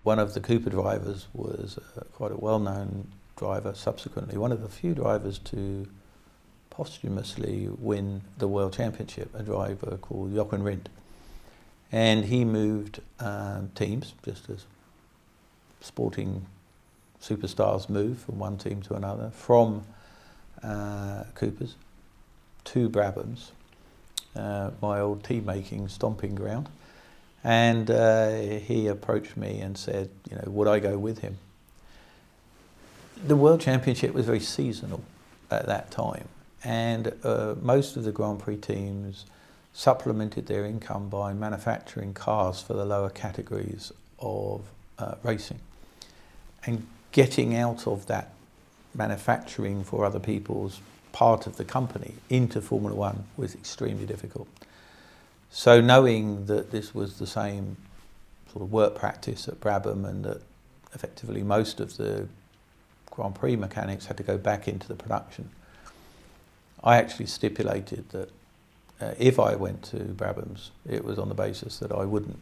one of the Cooper drivers was quite a well-known driver, subsequently one of the few drivers to posthumously win the World Championship, a driver called Jochen Rindt. And he moved teams, just as sporting superstars move from one team to another, from Coopers to Brabham's, my old tea-making stomping ground. And he approached me and said, would I go with him? The World Championship was very seasonal at that time, and most of the Grand Prix teams supplemented their income by manufacturing cars for the lower categories of racing. And getting out of that manufacturing for other people's part of the company into Formula One was extremely difficult. So knowing that this was the same sort of work practice at Brabham, and that effectively most of the Grand Prix mechanics had to go back into the production, I actually stipulated that if I went to Brabham's, it was on the basis that I wouldn't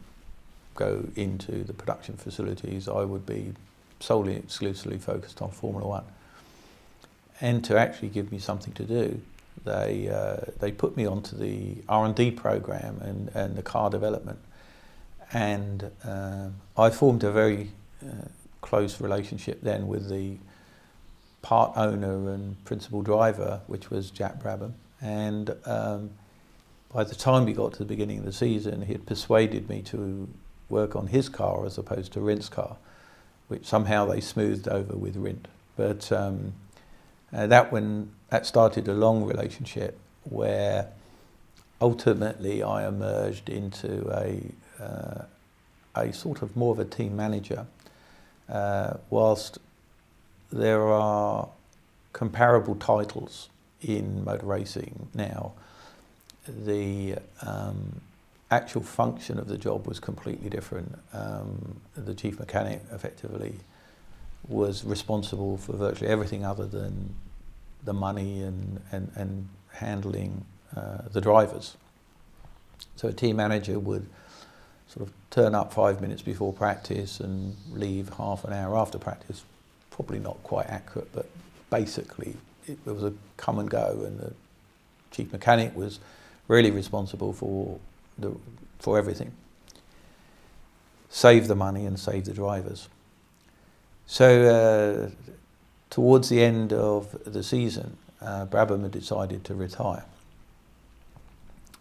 go into the production facilities. I would be solely, exclusively focused on Formula One. And to actually give me something to do, they put me onto the R&D program and the car development. And I formed a very close relationship then with the part owner and principal driver, which was Jack Brabham. And by the time we got to the beginning of the season, he had persuaded me to work on his car as opposed to Rindt's car, which somehow they smoothed over with Rindt. But that started a long relationship where ultimately I emerged into a sort of more of a team manager. Whilst there are comparable titles in motor racing now, the actual function of the job was completely different. The chief mechanic effectively was responsible for virtually everything other than the money and handling the drivers. So a team manager would sort of turn up 5 minutes before practice and leave half an hour after practice. Probably not quite accurate, but basically it was a come and go, and the chief mechanic was really responsible for everything. Save the money and save the drivers. So towards the end of the season, Brabham had decided to retire.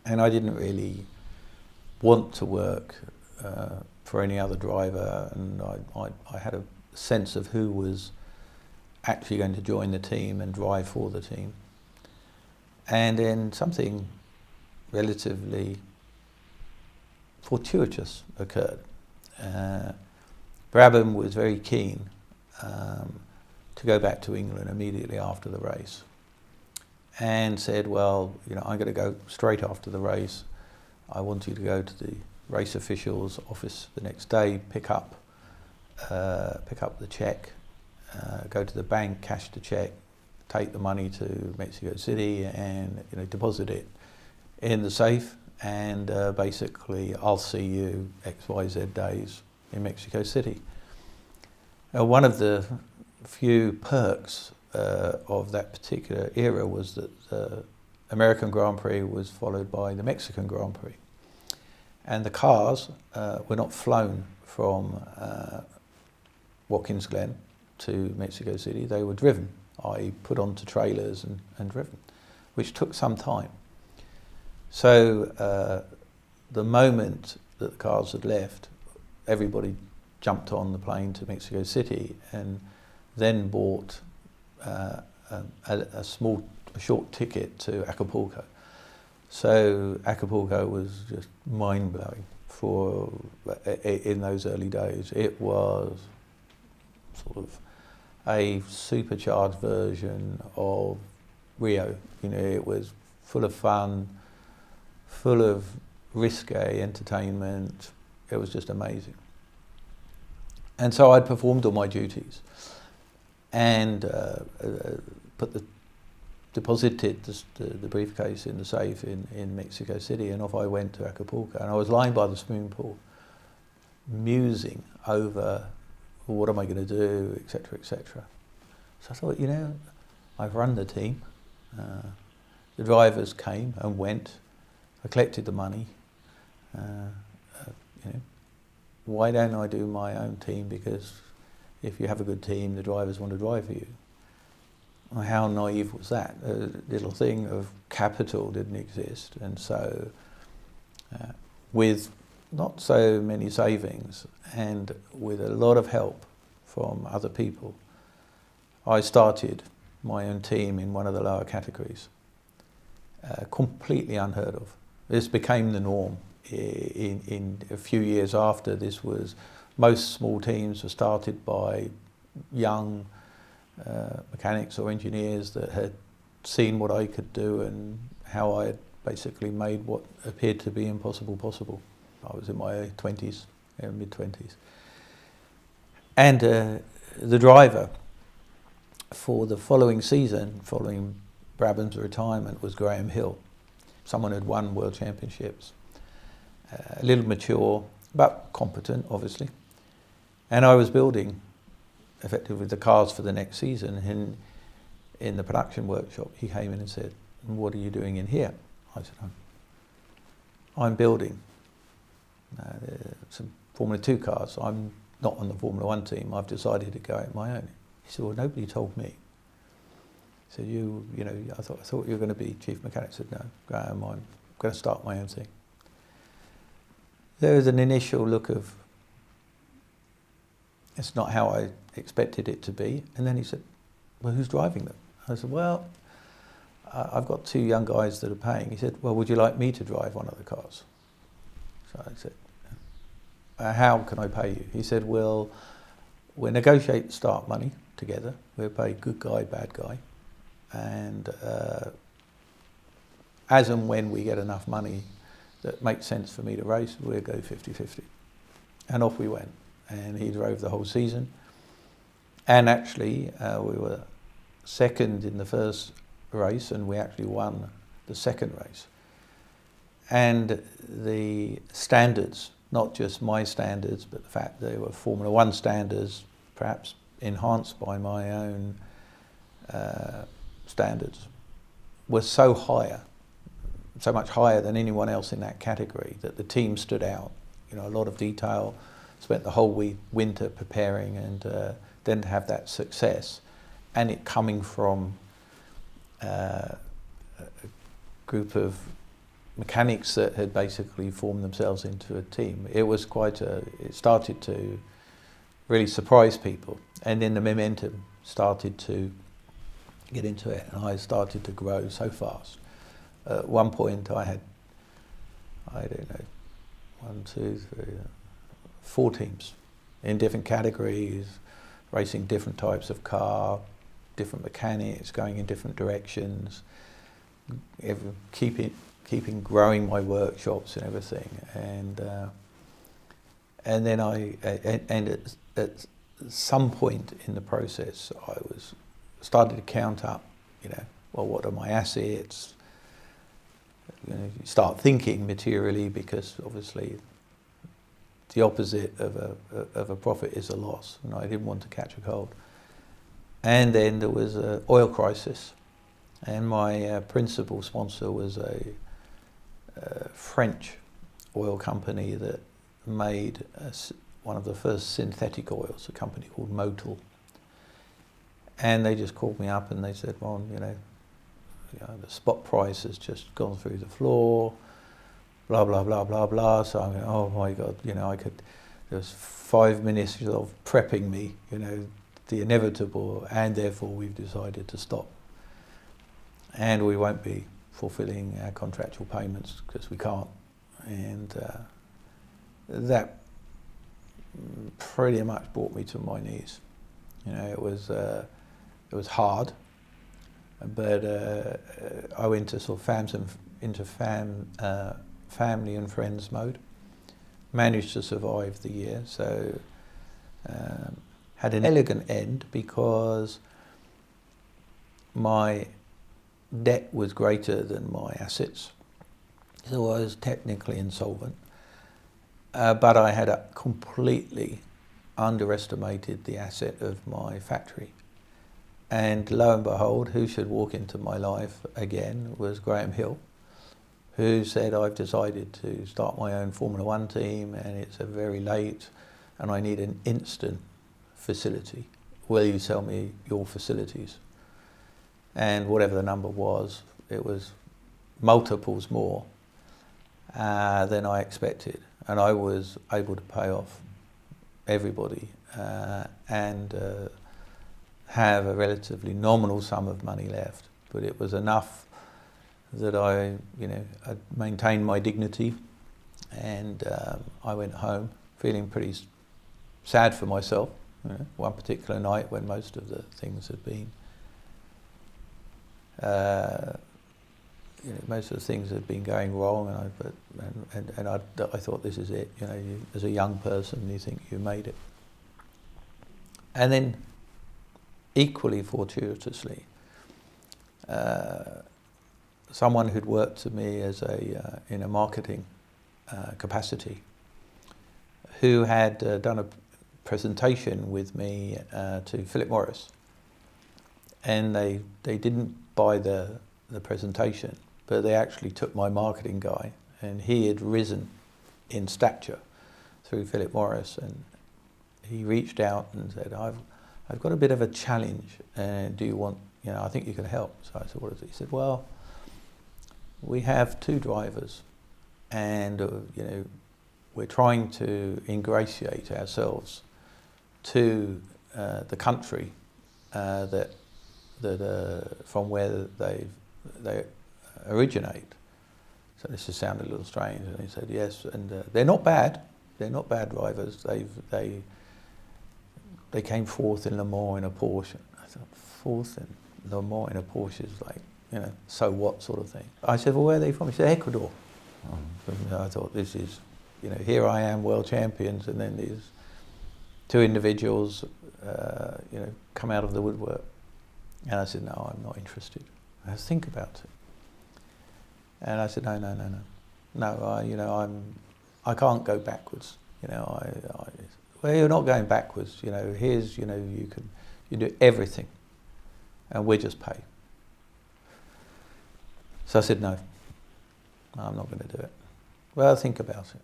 And I didn't really want to work for any other driver, and I had a sense of who was actually going to join the team and drive for the team. And then something relatively fortuitous occurred. Brabham was very keen to go back to England immediately after the race, and said, well, I'm going to go straight after the race. I want you to go to the race official's office the next day, pick up the cheque, go to the bank, cash the cheque, take the money to Mexico City and deposit it in the safe, and basically I'll see you XYZ days in Mexico City. One of the few perks of that particular era was that the American Grand Prix was followed by the Mexican Grand Prix, and the cars were not flown from Watkins Glen to Mexico City. They were driven, i.e. put onto trailers and driven, which took some time. So the moment that the cars had left, everybody jumped on the plane to Mexico City and then bought a short ticket to Acapulco. So Acapulco was just mind-blowing in those early days. It was sort of a supercharged version of Rio. It was full of fun, full of risque entertainment. It was just amazing. And so I'd performed all my duties and deposited the briefcase in the safe in Mexico City, and off I went to Acapulco. And I was lying by the swimming pool, musing over what am I going to do, etc., etc. So I thought, I've run the team. The drivers came and went. I collected the money. Why don't I do my own team? Because if you have a good team, the drivers want to drive for you. Well, how naive was that? A little thing of capital didn't exist, and so with not so many savings and with a lot of help from other people, I started my own team in one of the lower categories. Completely unheard of. This became the norm. In a few years after, most small teams were started by young mechanics or engineers that had seen what I could do and how I had basically made what appeared to be impossible possible. I was in my 20s, mid-20s. And the driver for the following season, following Brabham's retirement, was Graham Hill. Someone who had won world championships, a little mature, but competent, obviously. And I was building, effectively, the cars for the next season. And in the production workshop, he came in and said, "What are you doing in here?" I said, "I'm building some Formula 2 cars. I'm not on the Formula 1 team. I've decided to go out my own." He said, "Well, nobody told me." He said, I thought you were going to be chief mechanic." I said, "No, Graham, I'm going to start my own thing." There was an initial look of, it's not how I expected it to be. And then he said, "Well, who's driving them?" I said, "Well, I've got 2 young guys that are paying." He said, "Well, would you like me to drive one of the cars?" So I said, "How can I pay you?" He said, "Well, we'll negotiate start money together. We'll pay good guy, bad guy. And as and when we get enough money that makes sense for me to race, we'll go 50-50. And off we went. And he drove the whole season. And actually, we were second in the first race, and we actually won the second race. And the standards, not just my standards, but the fact they were Formula 1 standards, perhaps enhanced by my own standards, were so much higher than anyone else in that category, that the team stood out. A lot of detail, spent the whole winter preparing, and then to have that success, and it coming from a group of mechanics that had basically formed themselves into a team. It started to really surprise people, and then the momentum started to get into it, and I started to grow so fast. At one point I had, 4 teams in different categories, racing different types of car, different mechanics, going in different directions, keeping growing my workshops and everything. And then at some point in the process, I started to count up, well, what are my assets? You start thinking materially, because obviously the opposite of a profit is a loss, and I didn't want to catch a cold. And then there was an oil crisis, and my principal sponsor was a French oil company that made one of the first synthetic oils, a company called Motul. And they just called me up and they said, "Well, the spot price has just gone through the floor, blah, blah, blah, blah, blah." So I'm going, oh my God, there was 5 minutes of prepping me, the inevitable, and therefore we've decided to stop. And we won't be fulfilling our contractual payments because we can't. And that pretty much brought me to my knees. It was hard, but I went to sort of family and friends mode. Managed to survive the year, so had an elegant end because my debt was greater than my assets, so I was technically insolvent. but I had completely underestimated the asset of my factory. And lo and behold, who should walk into my life again was Graham Hill, who said, I've decided to start my own Formula One team and it's a very late and I need an instant facility. Will you sell me your facilities? And whatever the number was, it was multiples more than I expected. And I was able to pay off everybody and have a relatively nominal sum of money left. But it was enough that I maintained my dignity, and I went home feeling pretty sad for myself. One particular night when most of the things had been, most of the things had been going wrong, and I thought, this is it. As a young person, you think you made it. And then, equally fortuitously, someone who'd worked to me as in a marketing capacity, who had done a presentation with me to Philip Morris, and they didn't buy the presentation, but they actually took my marketing guy, and he had risen in stature through Philip Morris, and he reached out and said, I've got a bit of a challenge, do you want, I think you can help. So I said, what is it? He said, well, we have 2 drivers, and we're trying to ingratiate ourselves to the country that from where they originate. So this has sounded a little strange. And he said, yes, and they're not bad. They're not bad drivers. They came 4th in Le Mans in a Porsche. I thought, 4th in Le Mans in a Porsche is like, so what sort of thing. I said, well, where are they from? He said, Ecuador. I thought, this is, here I am, world champions, and then these 2 individuals, come out of the woodwork. And I said, no, I'm not interested. I had to think about it. And I said, no, I can't go backwards. Well, you're not going backwards. Here's, you do everything, and we just pay. So I said, no, I'm not going to do it. Well, think about it.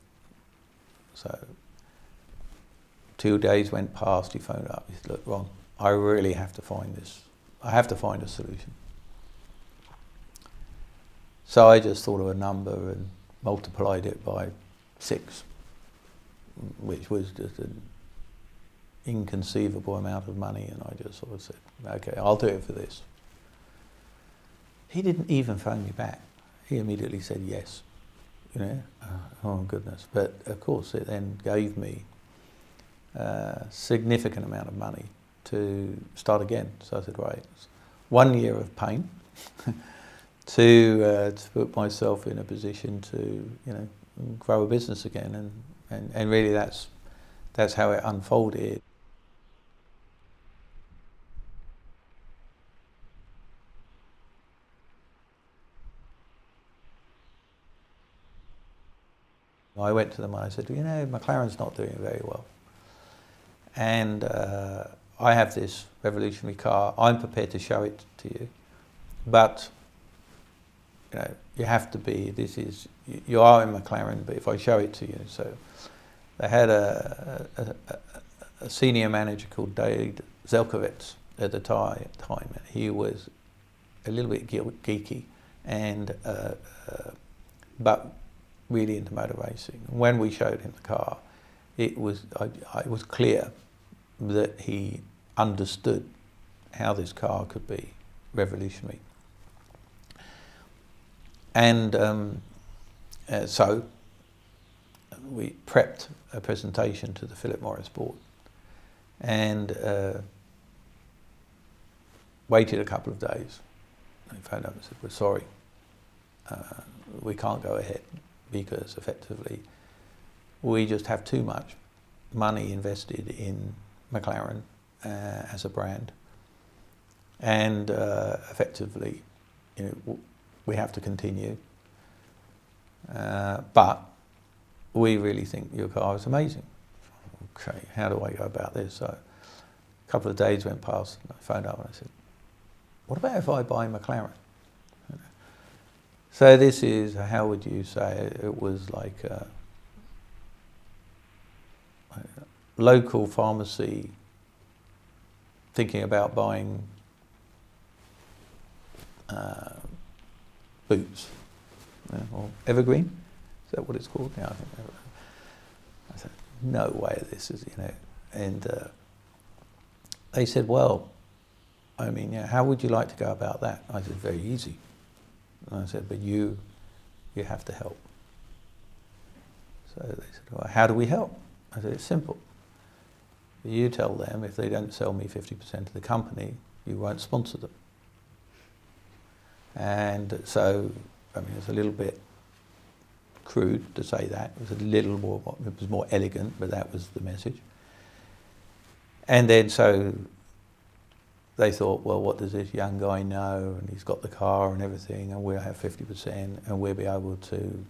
So 2 days went past, he phoned up, he said, look, Ron, I really have to find this. I have to find a solution. So I just thought of a number and multiplied it by 6, which was just an inconceivable amount of money, and I just sort of said, okay, I'll do it for this. He didn't even phone me back. He immediately said yes. Oh goodness. But of course it then gave me a significant amount of money to start again. So I said, right, it's 1 year of pain to put myself in a position to, grow a business again, and really that's how it unfolded. I went to them and I said, McLaren's not doing very well. And I have this revolutionary car. I'm prepared to show it to you. But, you have to be, you are in McLaren, but if I show it to you. So they had a senior manager called Dave Zelkovets at the time, and he was a little bit geeky, and but really into motor racing. When we showed him the car, it was clear that he understood how this car could be revolutionary. And so we prepped a presentation to the Philip Morris board, and waited a couple of days. They phoned up and said, we're sorry, we can't go ahead, because effectively we just have too much money invested in McLaren as a brand, and effectively, we have to continue, but we really think your car is amazing. Okay, how do I go about this? So a couple of days went past and I phoned up and I said, what about if I buy McLaren? So this is, how would you say, it was like a local pharmacy thinking about buying boots, or Evergreen, is that what it's called? Yeah, I think Evergreen. I said, no way this is, and they said, well, I mean, how would you like to go about that? I said, very easy. And I said, but you have to help. So they said, well, how do we help? I said, it's simple. You tell them if they don't sell me 50% of the company, you won't sponsor them. And so, I mean, it's a little bit crude to say that. It was a little more, it was more elegant, but that was the message. And then so they thought, well, what does this young guy know? And he's got the car and everything, and we'll have 50%, and we'll be able to,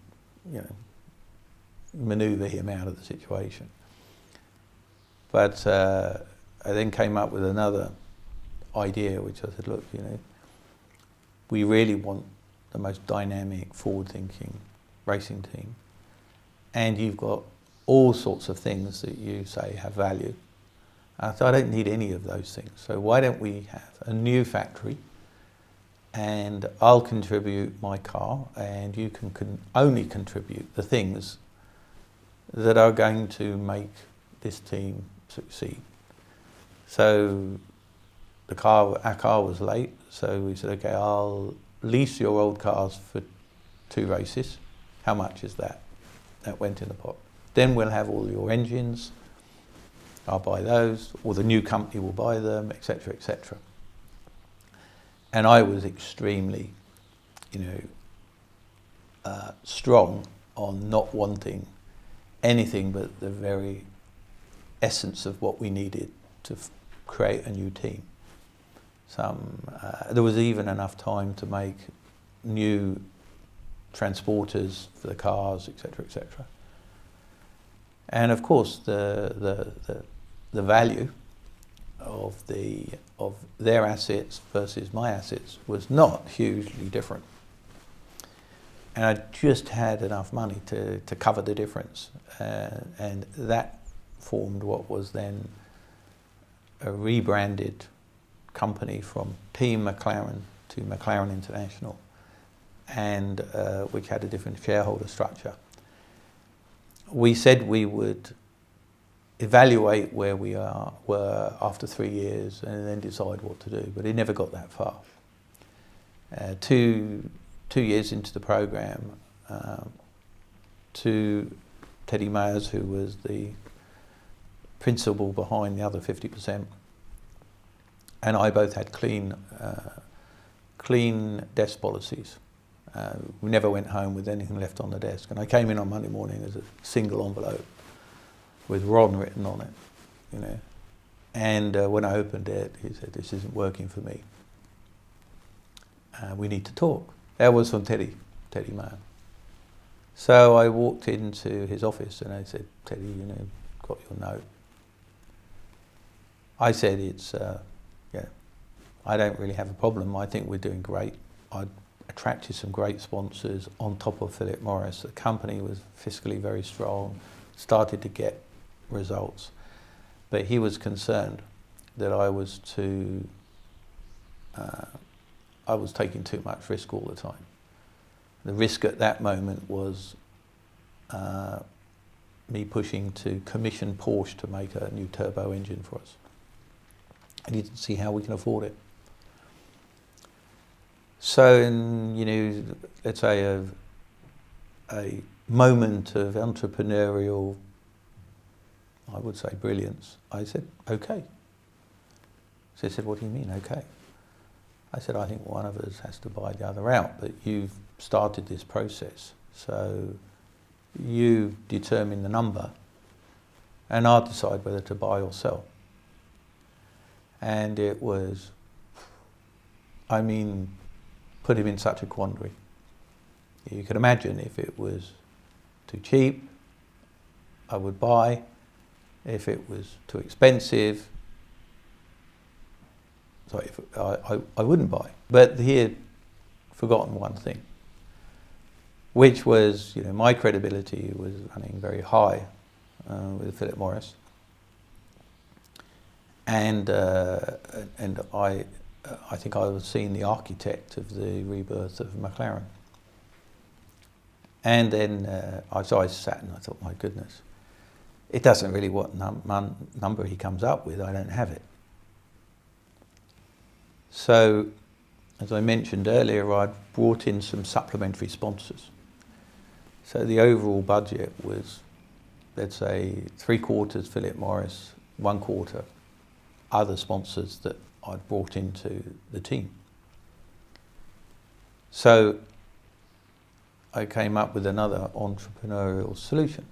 manoeuvre him out of the situation. But I then came up with another idea, which I said, look, we really want the most dynamic, forward-thinking racing team, and you've got all sorts of things that you say have value. So I don't need any of those things. So why don't we have a new factory, and I'll contribute my car, and you can only contribute the things that are going to make this team succeed. So our car was late, so we said, okay, I'll lease your old cars for 2 races. How much is that? That went in the pot. Then we'll have all your engines. I'll buy those, or the new company will buy them, etc., etc. And I was extremely, strong on not wanting anything but the very essence of what we needed to create a new team. There was even enough time to make new transporters for the cars, etc., etc. And of course, the value of their assets versus my assets was not hugely different. And I just had enough money to cover the difference, and that formed what was then a rebranded company from Team McLaren to McLaren International, and which had a different shareholder structure. We said we would evaluate where we were after 3 years and then decide what to do, but it never got that far. 2 years into the program, to Teddy Mayers, who was the principal behind the other 50%, and I both had clean desk policies. We never went home with anything left on the desk, and I came in on Monday morning as a single envelope with Ron written on it, And when I opened it, he said, "This isn't working for me. We need to talk." That was from Teddy Mayer. So I walked into his office and I said, "Teddy, got your note." I said, I don't really have a problem. I think we're doing great. I attracted some great sponsors on top of Philip Morris. The company was fiscally very strong, started to get results. But he was concerned that I was taking too much risk all the time. The risk at that moment was me pushing to commission Porsche to make a new turbo engine for us. And he didn't see how we can afford it. So in, let's say a moment of entrepreneurial, I would say, brilliance, I said, okay. So he said, "What do you mean, okay?" I said, "I think one of us has to buy the other out, but you've started this process, so you determine the number, and I'll decide whether to buy or sell." And it was, put him in such a quandary. You can imagine if it was too cheap, I would buy. If it was too expensive, I wouldn't buy. But he had forgotten one thing, which was, my credibility was running very high with Philip Morris, and I think I was seen the architect of the rebirth of McLaren. And then so I sat and I thought, my goodness, it doesn't really what number he comes up with, I don't have it. So, as I mentioned earlier, I'd brought in some supplementary sponsors. So the overall budget was, let's say, 3/4 Philip Morris, 1/4 other sponsors that I'd brought into the team. So I came up with another entrepreneurial solution.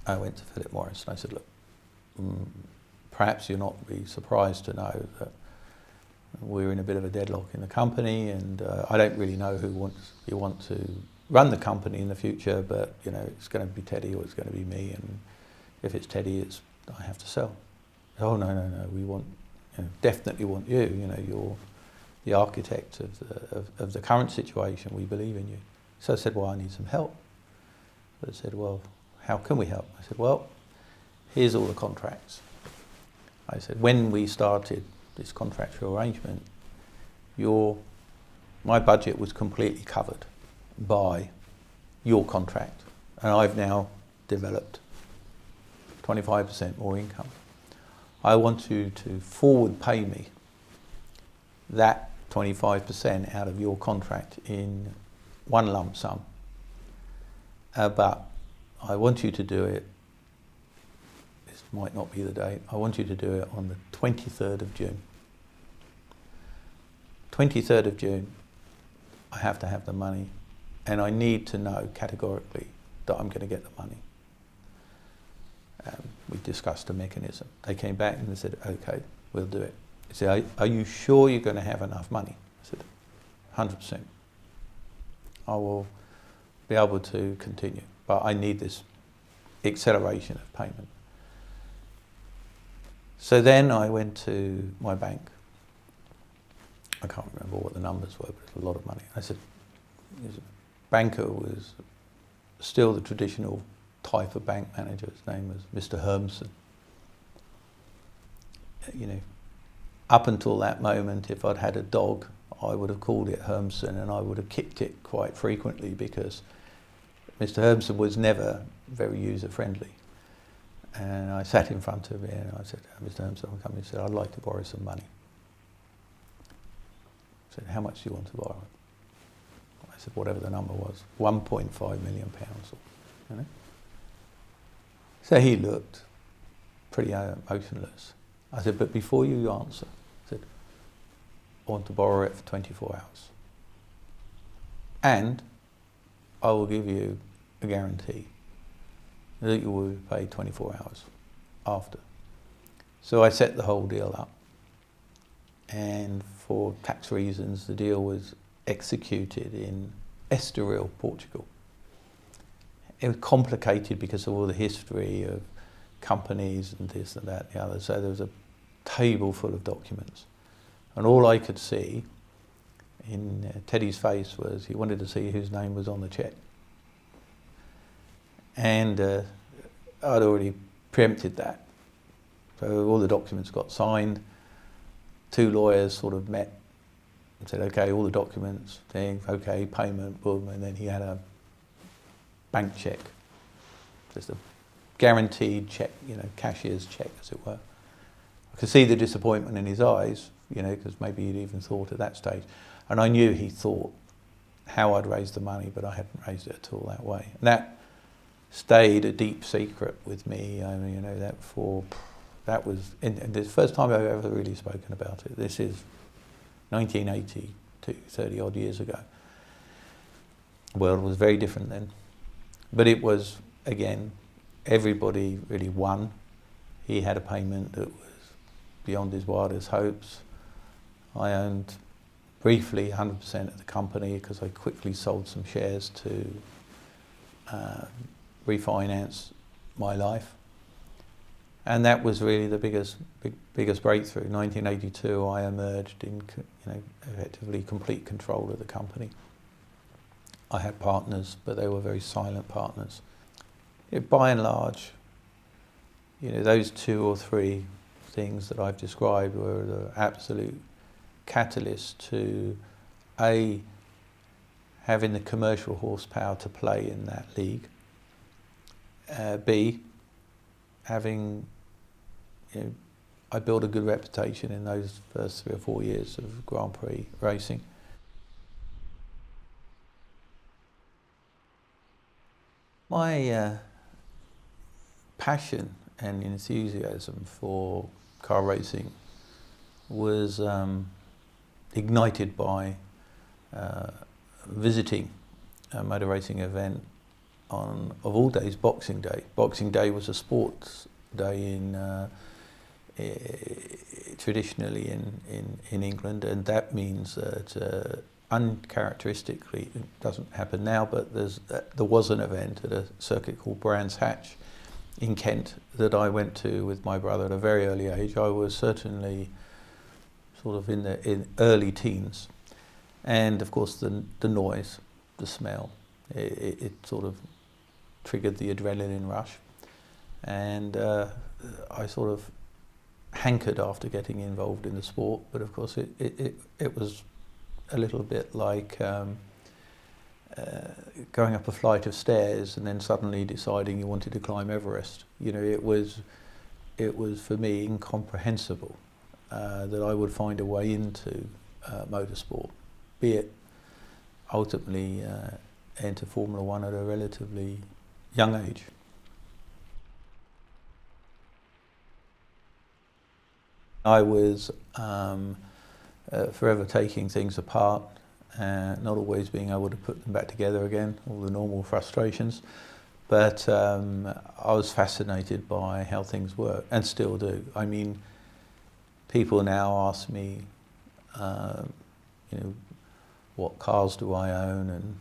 I went to Philip Morris and I said, look, perhaps you'll not be surprised to know that we're in a bit of a deadlock in the company, and I don't really know who you want to run the company in the future, but it's going to be Teddy or it's going to be me, and if it's Teddy, I have to sell. Oh no, we want, definitely want you. You're the architect of the current situation. We believe in you. So I said, well, I need some help. But I said, well, how can we help? I said, well, here's all the contracts. I said, when we started this contractual arrangement, my budget was completely covered by your contract, and I've now developed 25% more income. I want you to forward pay me that 25% out of your contract in one lump sum, but I want you to do it, this might not be the date, I want you to do it on the 23rd of June. 23rd of June, I have to have the money, and I need to know categorically that I'm going to get the money. We discussed a mechanism. They came back and they said, okay, we'll do it. They said, are you sure you're going to have enough money? I said, 100%. I will be able to continue, but I need this acceleration of payment. So then I went to my bank. I can't remember what the numbers were, but it was a lot of money. I said, the banker was still the traditional type of bank manager. His name was Mr. Hermsen. Up until that moment, if I'd had a dog, I would have called it Hermsen, and I would have kicked it quite frequently because Mr. Hermsen was never very user-friendly. And I sat in front of him and I said, Mr. Hermsen, I'll come. He said, I'd like to borrow some money. I said, how much do you want to borrow? I said, whatever the number was, £1.5 million. So he looked pretty motionless. I said, but before you answer, I said, I want to borrow it for 24 hours. And I will give you a guarantee that you will be paid 24 hours after. So I set the whole deal up. And for tax reasons, the deal was executed in Estoril, Portugal. It was complicated because of all the history of companies and this and that and the other. So there was a table full of documents. And all I could see in Teddy's face was he wanted to see whose name was on the cheque. And I'd already preempted that. So all the documents got signed. Two lawyers sort of met and said, okay, all the documents, okay, payment, boom, and then he had a bank cheque, just a guaranteed cheque, cashier's cheque, as it were. I could see the disappointment in his eyes, because maybe he'd even thought at that stage. And I knew he thought how I'd raised the money, but I hadn't raised it at all that way. And that stayed a deep secret with me. That was the first time I've ever really spoken about it. This is 1982, 30 odd years ago. The world was very different then. But it was, again, everybody really won. He had a payment that was beyond his wildest hopes. I owned briefly 100% of the company because I quickly sold some shares to refinance my life. And that was really the biggest breakthrough. 1982, I emerged in, effectively complete control of the company. I had partners, but they were very silent partners. By and large, those 2 or 3 things that I've described were the absolute catalyst to having the commercial horsepower to play in that league. B, having, I built a good reputation in those first 3 or 4 years of Grand Prix racing. My passion and enthusiasm for car racing was ignited by visiting a motor racing event of all days, Boxing Day. Boxing Day was a sports day traditionally in England, and that means that uncharacteristically, it doesn't happen now, but there was an event at a circuit called Brands Hatch in Kent that I went to with my brother at a very early age. I was certainly sort of in early teens, and of course the noise, the smell, it sort of triggered the adrenaline rush, and I sort of hankered after getting involved in the sport. But of course it was a little bit like going up a flight of stairs and then suddenly deciding you wanted to climb Everest. It was for me incomprehensible that I would find a way into motorsport, be it ultimately enter Formula One at a relatively young age. I was forever taking things apart, not always being able to put them back together again, all the normal frustrations. But I was fascinated by how things work, and still do. I mean, people now ask me, what cars do I own, and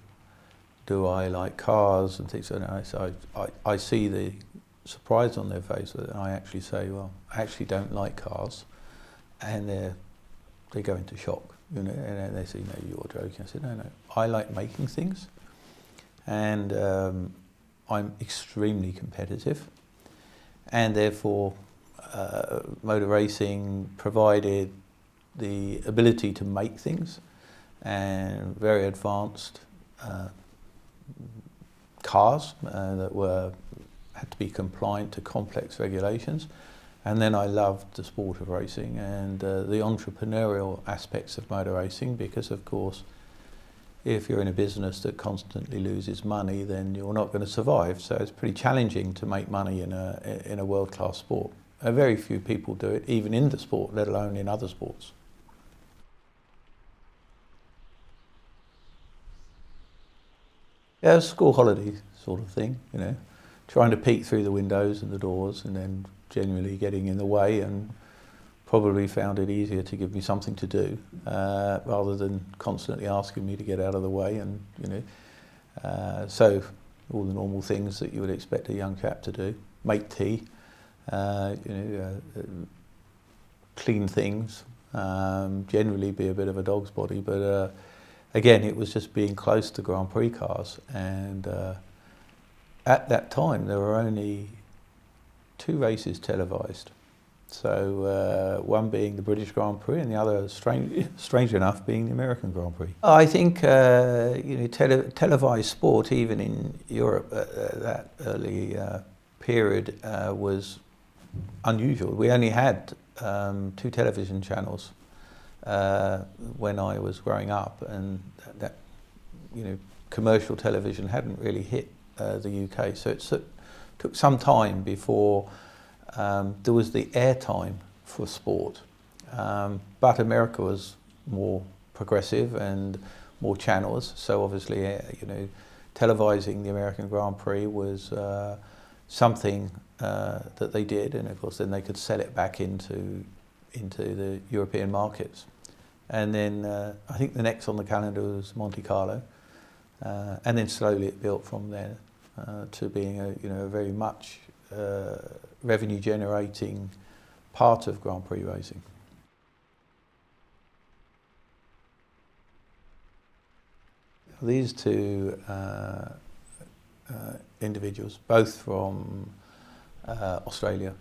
do I like cars and things like that. So I see the surprise on their face, and I actually say, well, I actually don't like cars, and they go into shock, and they say, no, you're joking. I said, no, I like making things, and I'm extremely competitive, and therefore motor racing provided the ability to make things, and very advanced cars that had to be compliant to complex regulations. And then I loved the sport of racing and the entrepreneurial aspects of motor racing, because of course if you're in a business that constantly loses money, then you're not going to survive. So it's pretty challenging to make money in a world-class sport. Very few people do it, even in the sport, let alone in other sports. Yeah, school holiday sort of thing, trying to peek through the windows and the doors, and then generally getting in the way, and probably found it easier to give me something to do rather than constantly asking me to get out of the way. And so all the normal things that you would expect a young chap to do: make tea, clean things, generally be a bit of a dog's body, but again, it was just being close to Grand Prix cars. And at that time there were only 2 races televised. So one being the British Grand Prix, and the other, strange enough, being the American Grand Prix. I think televised sport, even in Europe at that early period, was unusual. We only had 2 television channels when I was growing up, and that commercial television hadn't really hit the UK. So it took some time before there was the airtime for sport, but America was more progressive and more channels. So obviously, televising the American Grand Prix was something that they did, and of course then they could sell it back into the European markets. And then I think the next on the calendar was Monte Carlo, and then slowly it built from there to being a very much revenue generating part of Grand Prix racing. These two individuals, both from Australia,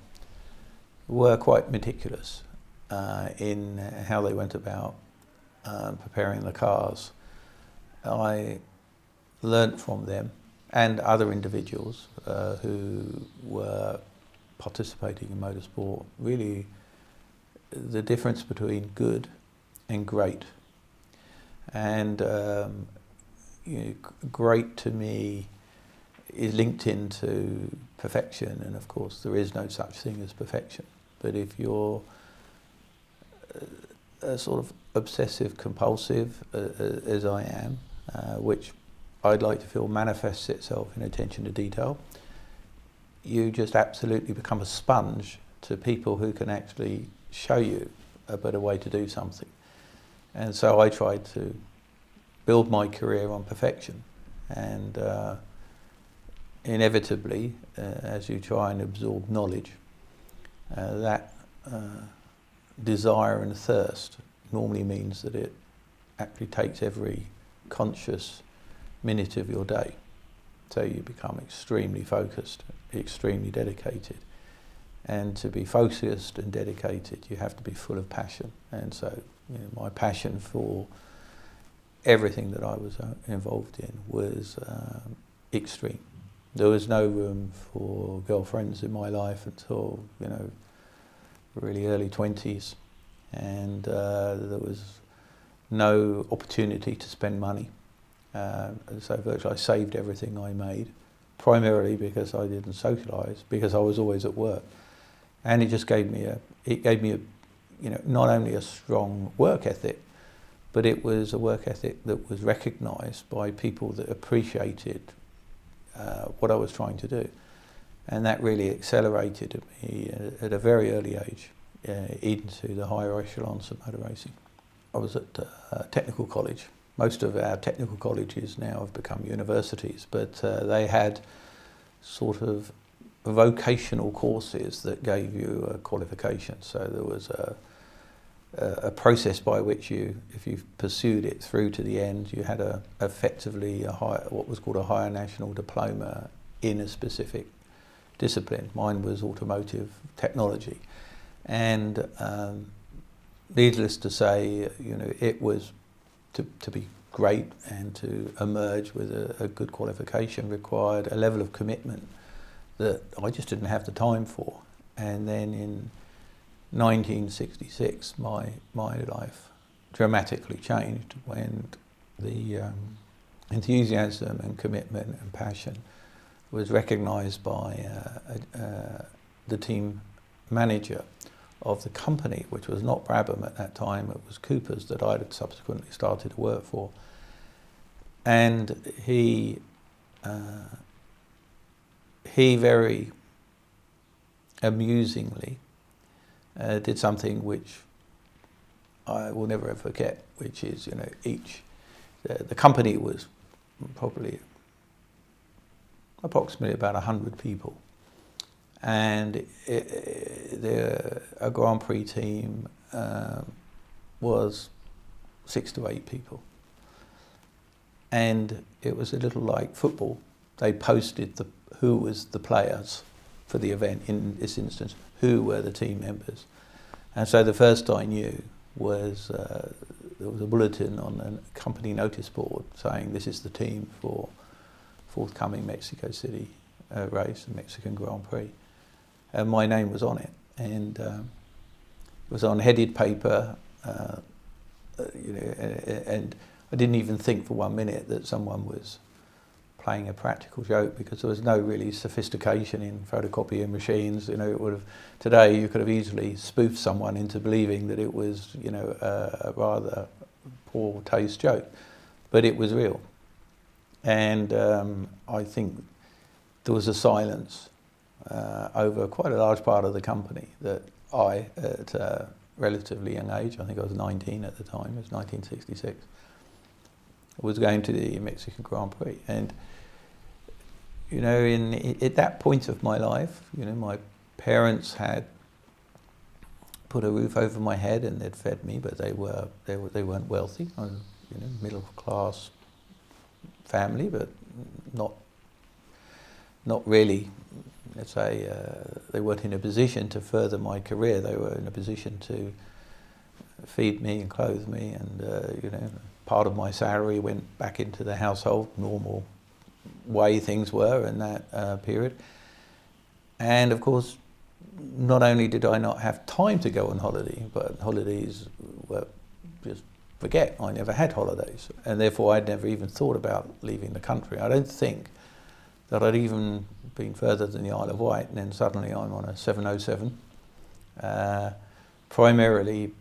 were quite meticulous in how they went about preparing the cars. I learnt from them and other individuals who were participating in motorsport really the difference between good and great. And great to me is linked into perfection, and of course there is no such thing as perfection. But if you're a sort of obsessive compulsive as I am, which I'd like to feel manifests itself in attention to detail, you just absolutely become a sponge to people who can actually show you a better way to do something. And so I tried to build my career on perfection, and inevitably, as you try and absorb knowledge, that desire and thirst normally means that it actually takes every conscious minute of your day. So you become extremely focused, extremely dedicated. And to be focused and dedicated, you have to be full of passion. And so my passion for everything that I was involved in was extreme. There was no room for girlfriends in my life until, really early 20s. And there was no opportunity to spend money. So virtually I saved everything I made, primarily because I didn't socialise, because I was always at work. And it just gave me not only a strong work ethic, but it was a work ethic that was recognised by people that appreciated what I was trying to do. And that really accelerated me at a very early age into the higher echelons of motor racing. I was at technical college. Most of our technical colleges now have become universities, but they had sort of vocational courses that gave you a qualification. So there was a process by which you, if you pursued it through to the end, you had effectively what was called a higher national diploma in a specific discipline. Mine was automotive technology, and needless to say, it was to be great and to emerge with a good qualification required a level of commitment that I just didn't have the time for. And then in 1966, my life dramatically changed when the enthusiasm and commitment and passion was recognised by the team manager of the company, which was not Brabham at that time, it was Cooper's that I had subsequently started to work for. And he very amusingly did something which I will never ever forget, which is, the company was probably approximately about 100 people. And a Grand Prix team was 6 to 8 people. And it was a little like football. They posted who was the players for the event, in this instance, who were the team members. And so the first I knew was there was a bulletin on a company notice board saying this is the team for forthcoming Mexico City race, the Mexican Grand Prix. And my name was on it, and it was on headed paper, and I didn't even think for 1 minute that someone was playing a practical joke, because there was no really sophistication in photocopying machines. Today you could have easily spoofed someone into believing that it was, a rather poor taste joke, but it was real. And I think there was a silence over quite a large part of the company that I, at a relatively young age, I think I was 19 at the time, it was 1966, was going to the Mexican Grand Prix. And you know, at that point of my life, you know, my parents had put a roof over my head and they'd fed me, but they weren't wealthy. I was, you know, middle class family, but not really. Let's say they weren't in a position to further my career. They were in a position to feed me and clothe me, and you know, part of my salary went back into the household, normal way things were in that period. And of course, not only did I not have time to go on holiday, but holidays were just forget. I never had holidays, and therefore I'd never even thought about leaving the country. I don't think that I'd even been further than the Isle of Wight, and then suddenly I'm on a 707, primarily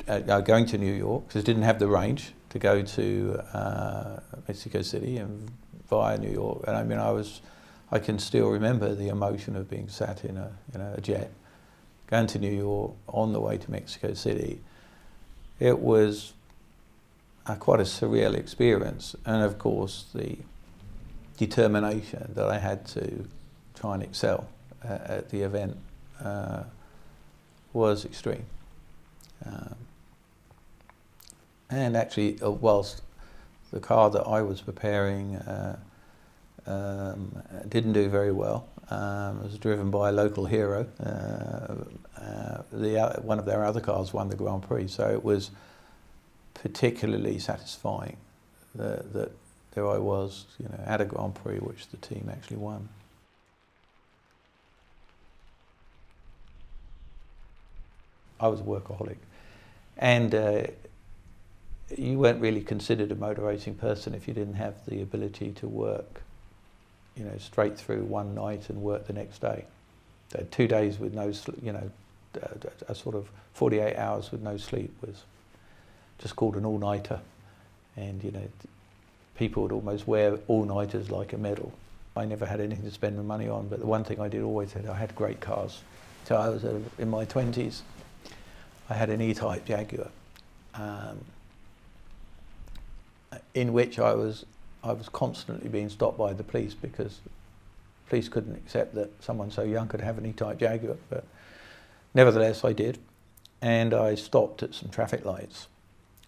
going to New York, because I didn't have the range to go to Mexico City and via New York. And I mean, I can still remember the emotion of being sat in a jet, going to New York on the way to Mexico City. It was quite a surreal experience, and of course the determination that I had to try and excel at the event was extreme. And actually, whilst the car that I was preparing didn't do very well, it was driven by a local hero. One of their other cars won the Grand Prix, so it was particularly satisfying that there I was, you know, at a Grand Prix which the team actually won. I was a workaholic, and you weren't really considered a motor racing person if you didn't have the ability to work, you know, straight through one night and work the next day. So 2 days with no, you know, a sort of 48 hours with no sleep was just called an all-nighter, and you know, people would almost wear all-nighters like a medal. I never had anything to spend my money on, but the one thing I did always had, I had great cars. So I was in my 20s. I had an E-Type Jaguar, in which I was constantly being stopped by the police, because the police couldn't accept that someone so young could have an E-Type Jaguar. But nevertheless, I did, and I stopped at some traffic lights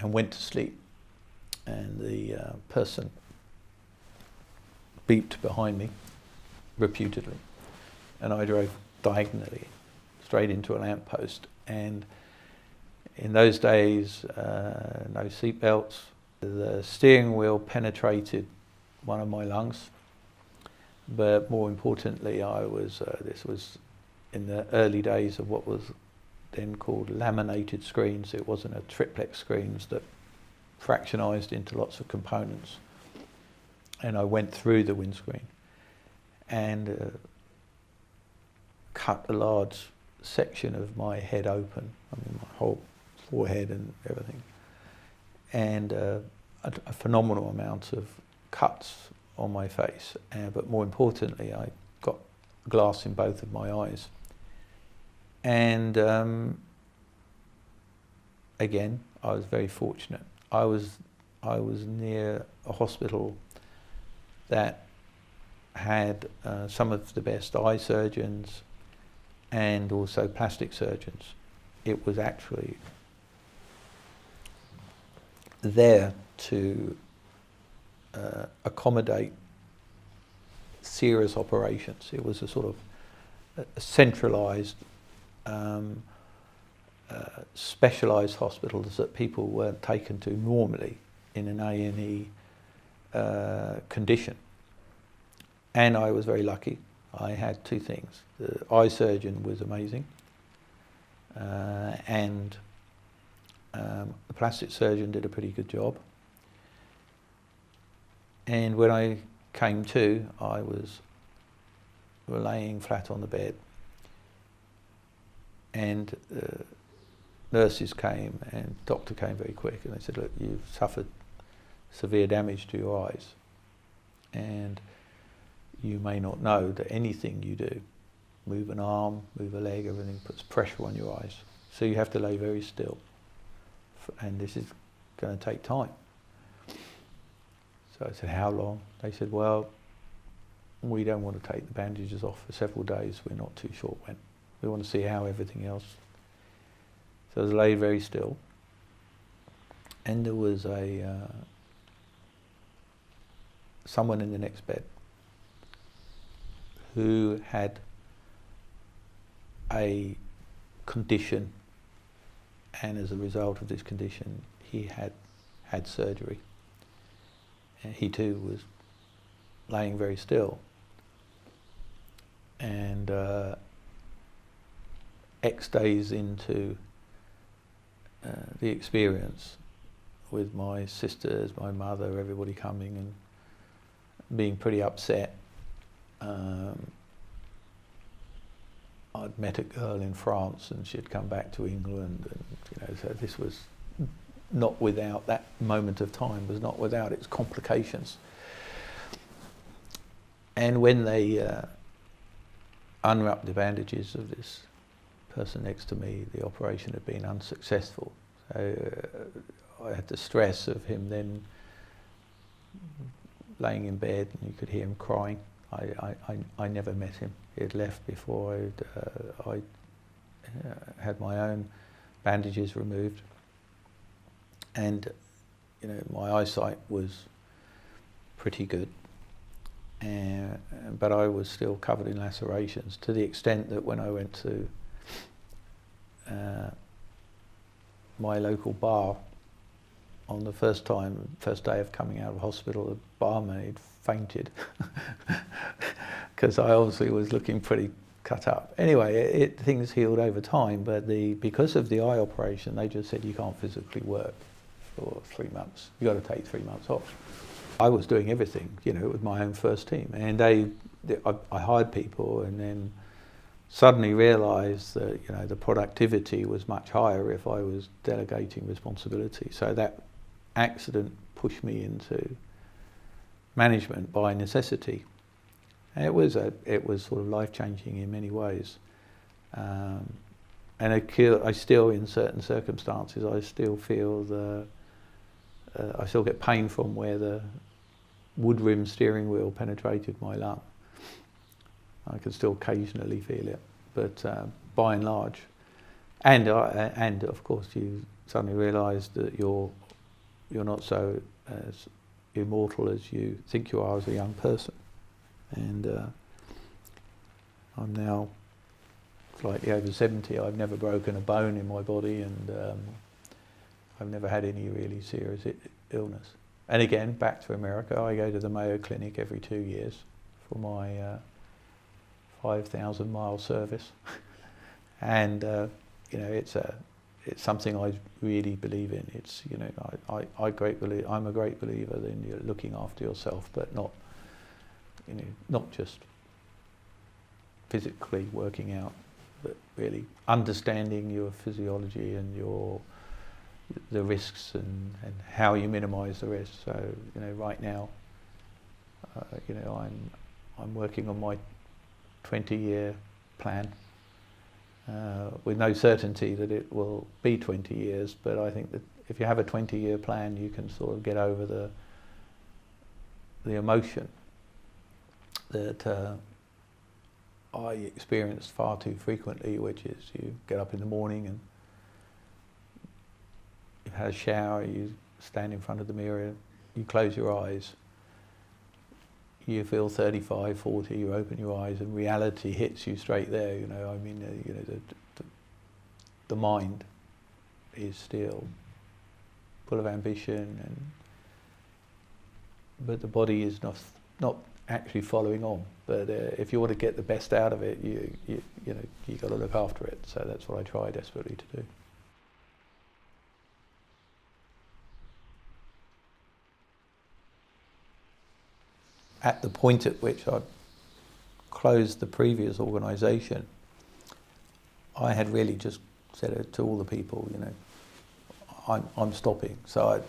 and went to sleep. And the person beeped behind me, reputedly, and I drove diagonally straight into a lamppost. And in those days, no seat belts. The steering wheel penetrated one of my lungs, but more importantly, this was in the early days of what was then called laminated screens. It wasn't a triplex screens that fractionized into lots of components, and I went through the windscreen and cut a large section of my head open. I mean, my whole forehead and everything, and a phenomenal amount of cuts on my face. But more importantly, I got glass in both of my eyes. And again, I was very fortunate. I was near a hospital that had some of the best eye surgeons and also plastic surgeons. It was actually there to accommodate serious operations. It was a sort of a centralized, specialized hospitals that people weren't taken to normally in an A&E condition. And I was very lucky. I had two things. The eye surgeon was amazing, and the plastic surgeon did a pretty good job. And when I came to, I was laying flat on the bed, and nurses came and doctor came very quick, and they said, look, you've suffered severe damage to your eyes, and you may not know that anything you do, move an arm, move a leg, everything puts pressure on your eyes. So you have to lay very still, and this is going to take time. So I said, how long? They said, well, we don't want to take the bandages off for several days. We're not too sure when. We want to see how everything else. So I was laid very still, and there was someone in the next bed who had a condition, and as a result of this condition, he had surgery. And he too was laying very still. And X days into the experience, with my sisters, my mother, everybody coming and being pretty upset, I'd met a girl in France and she'd come back to England, and so this was not without, that moment of time was not without its complications. And when they unwrapped the bandages of this person next to me, the operation had been unsuccessful. So I had the stress of him then laying in bed, and you could hear him crying. I never met him. He had left before I had my own bandages removed. And my eyesight was pretty good. But I was still covered in lacerations, to the extent that when I went to my local bar on the first day of coming out of hospital, the barmaid fainted because I obviously was looking pretty cut up. Anyway, things healed over time, but because of the eye operation, they just said you can't physically work for 3 months. You got to take 3 months off. I was doing everything, with my own first team, and I hired people, and then suddenly realised that the productivity was much higher if I was delegating responsibility. So that accident pushed me into management by necessity, and it was sort of life-changing in many ways. And I still, in certain circumstances, I still feel I still get pain from where the wood rim steering wheel penetrated my lung. I can still occasionally feel it, but by and large, and of course you suddenly realise that you're not so as immortal as you think you are as a young person. And I'm now slightly over 70. I've never broken a bone in my body, and I've never had any really serious illness. And again, back to America, I go to the Mayo Clinic every 2 years for my 5,000 mile service. And it's something I really believe in. It's I'm a great believer in you looking after yourself, but not just physically working out, but really understanding your physiology and the risks and how you minimise the risks. So right now, I'm working on my 20-year plan, with no certainty that it will be 20 years, but I think that if you have a 20-year plan, you can sort of get over the emotion that I experienced far too frequently, which is you get up in the morning and you've had a shower, you stand in front of the mirror, you close your eyes, you feel 35, 40, you open your eyes and reality hits you straight there. The mind is still full of ambition, but the body is not actually following on. But if you want to get the best out of it, you got to look after it. So that's what I try desperately to do. At the point at which I closed the previous organisation, I had really just said it to all the people, I'm stopping. So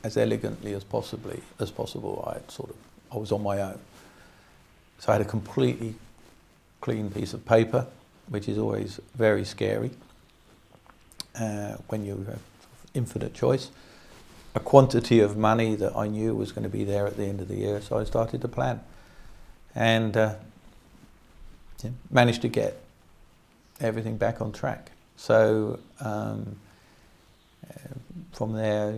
as elegantly as possible, I was on my own. So I had a completely clean piece of paper, which is always very scary when you have infinite choice. A quantity of money that I knew was going to be there at the end of the year, so I started to plan. and managed to get everything back on track. So from there,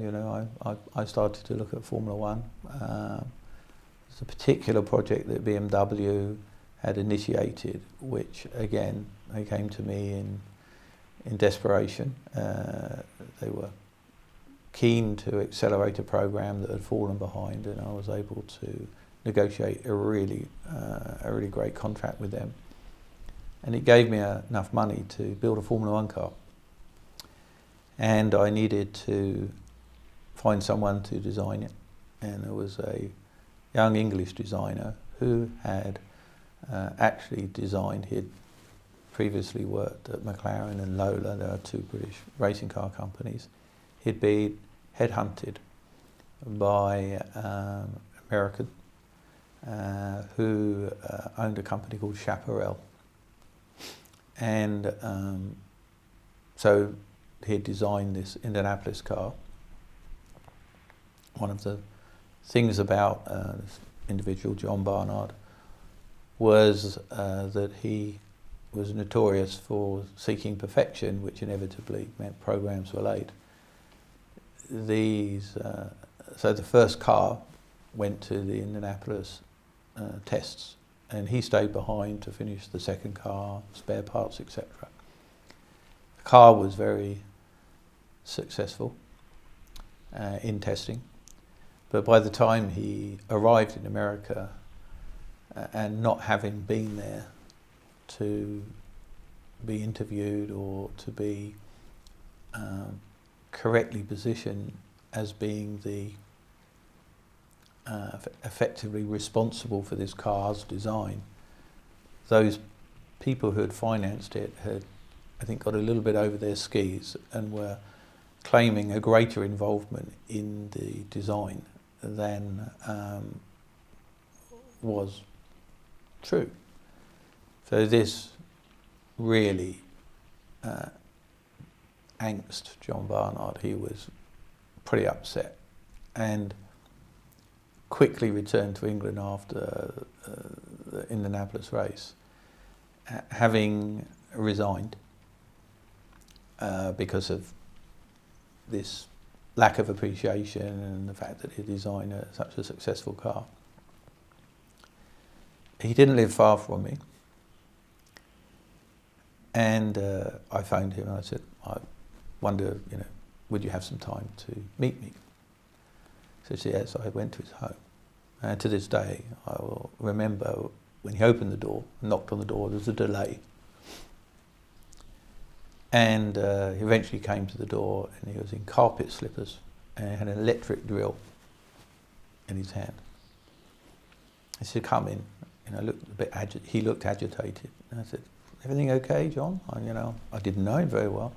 I started to look at Formula One. There's a particular project that BMW had initiated, which again, they came to me in desperation. They were keen to accelerate a program that had fallen behind, and I was able to negotiate a really great contract with them. And it gave me enough money to build a Formula One car. And I needed to find someone to design it. And there was a young English designer who had actually designed, he'd previously worked at McLaren and Lola, there are two British racing car companies. He'd been headhunted by American who owned a company called Chaparral. And so he designed this Indianapolis car. One of the things about this individual, John Barnard, was that he was notorious for seeking perfection, which inevitably meant programs were late. So the first car went to the Indianapolis tests, and he stayed behind to finish the second car, spare parts, etc. The car was very successful in testing, but by the time he arrived in America, and not having been there to be interviewed or to be correctly positioned as being the effectively responsible for this car's design, those people who had financed it had, I think, got a little bit over their skis and were claiming a greater involvement in the design than was true. So this really angst John Barnard. He was pretty upset and quickly returned to England after the Indianapolis race, having resigned because of this lack of appreciation and the fact that he designed such a successful car. He didn't live far from me, and I phoned him and I said, I wonder, would you have some time to meet me? He said, yes. I went to his home. And to this day, I will remember when he opened the door, knocked on the door, there was a delay. And he eventually came to the door, and he was in carpet slippers and he had an electric drill in his hand. He said, come in. He looked agitated. And I said, everything okay, John? I didn't know him very well.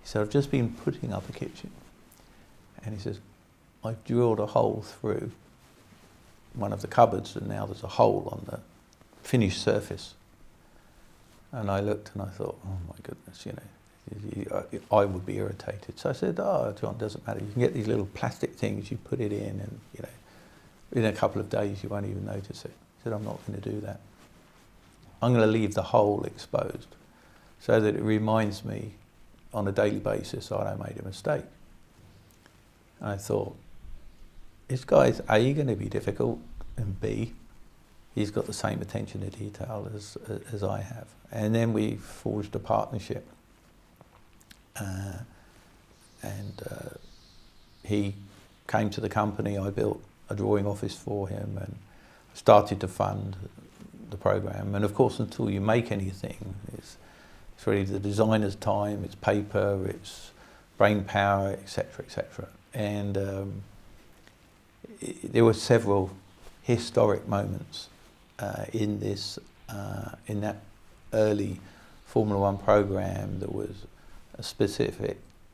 He said, I've just been putting up a kitchen. And he says, I've drilled a hole through one of the cupboards, and now there's a hole on the finished surface. And I looked and I thought, oh my goodness, I would be irritated. So I said, oh, John, doesn't matter. You can get these little plastic things, you put it in, and in a couple of days you won't even notice it. He said, I'm not going to do that. I'm going to leave the hole exposed so that it reminds me on a daily basis that I made a mistake. And I thought, this guy's A, going to be difficult, and B, he's got the same attention to detail as I have. And then we forged a partnership. He came to the company, I built a drawing office for him and started to fund the program. And of course, until you make anything, it's really the designer's time, it's paper, it's brain power, etc., etc. And there were several historic moments in that early Formula One program. There was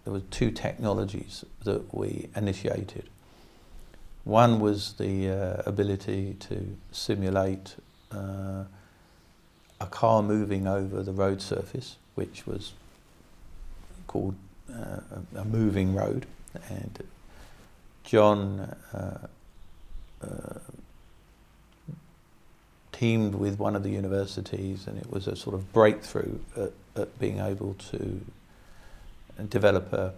there were two technologies that we initiated. One was the ability to simulate a car moving over the road surface, which was called a moving road. And John teamed with one of the universities, and it was a sort of breakthrough at being able to develop the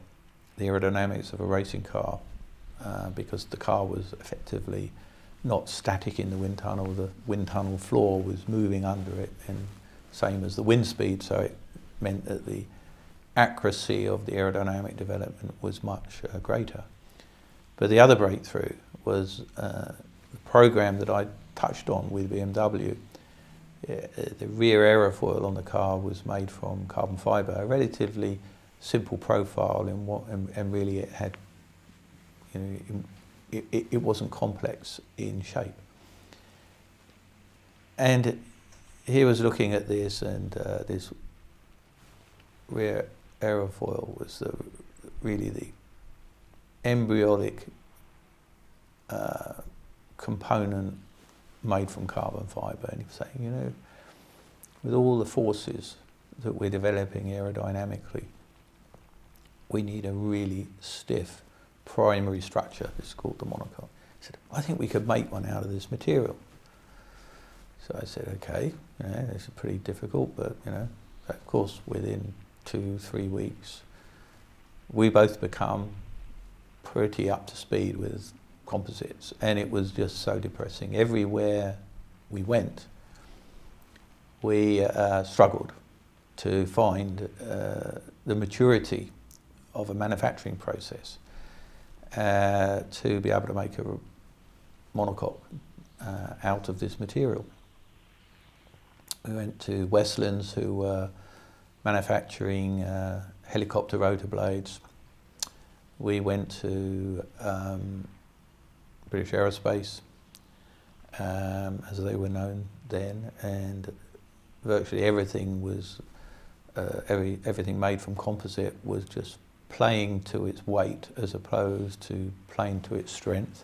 aerodynamics of a racing car, because the car was effectively not static in the wind tunnel. The wind tunnel floor was moving under it, and same as the wind speed, so it meant that the accuracy of the aerodynamic development was much greater. But the other breakthrough was the program that I touched on with BMW. The rear aerofoil on the car was made from carbon fibre, a relatively simple profile and really it had, it wasn't complex in shape. And he was looking at this, and this rear aerofoil was really the embryonic component made from carbon fibre, and he was saying, with all the forces that we're developing aerodynamically, we need a really stiff primary structure. It's called the monocoque. He said, I think we could make one out of this material. So I said, okay, this is pretty difficult, but of course within 2-3 weeks we both become pretty up to speed with composites, and it was just so depressing. Everywhere we went, we struggled to find the maturity of a manufacturing process to be able to make a monocoque out of this material. We went to Westlands, who were manufacturing helicopter rotor blades. We went to British Aerospace, as they were known then, and virtually everything was everything made from composite was just playing to its weight as opposed to playing to its strength.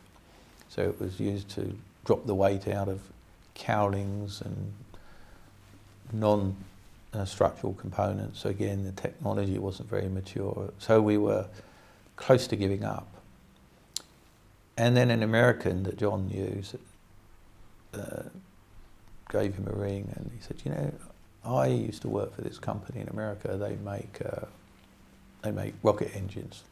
So it was used to drop the weight out of cowlings and non-structural components. So again, the technology wasn't very mature. So we were close to giving up. And then an American that John knew gave him a ring, and he said, I used to work for this company in America. They make rocket engines,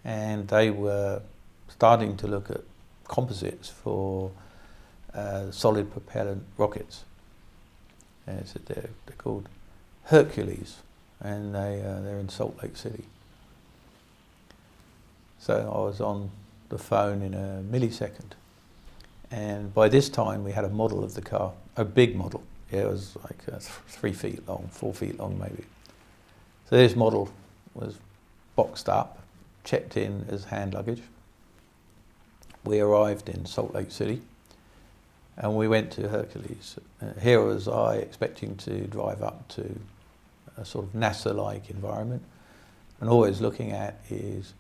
and they were starting to look at composites for solid propellant rockets. And he said they're called Hercules, and they're in Salt Lake City. So I was on the phone in a millisecond, and by this time we had a model of the car, a big model. It was like 3 feet long, 4 feet long maybe. So this model was boxed up, checked in as hand luggage. We arrived in Salt Lake City, and we went to Hercules. Here was I expecting to drive up to a sort of NASA-like environment, and always looking at is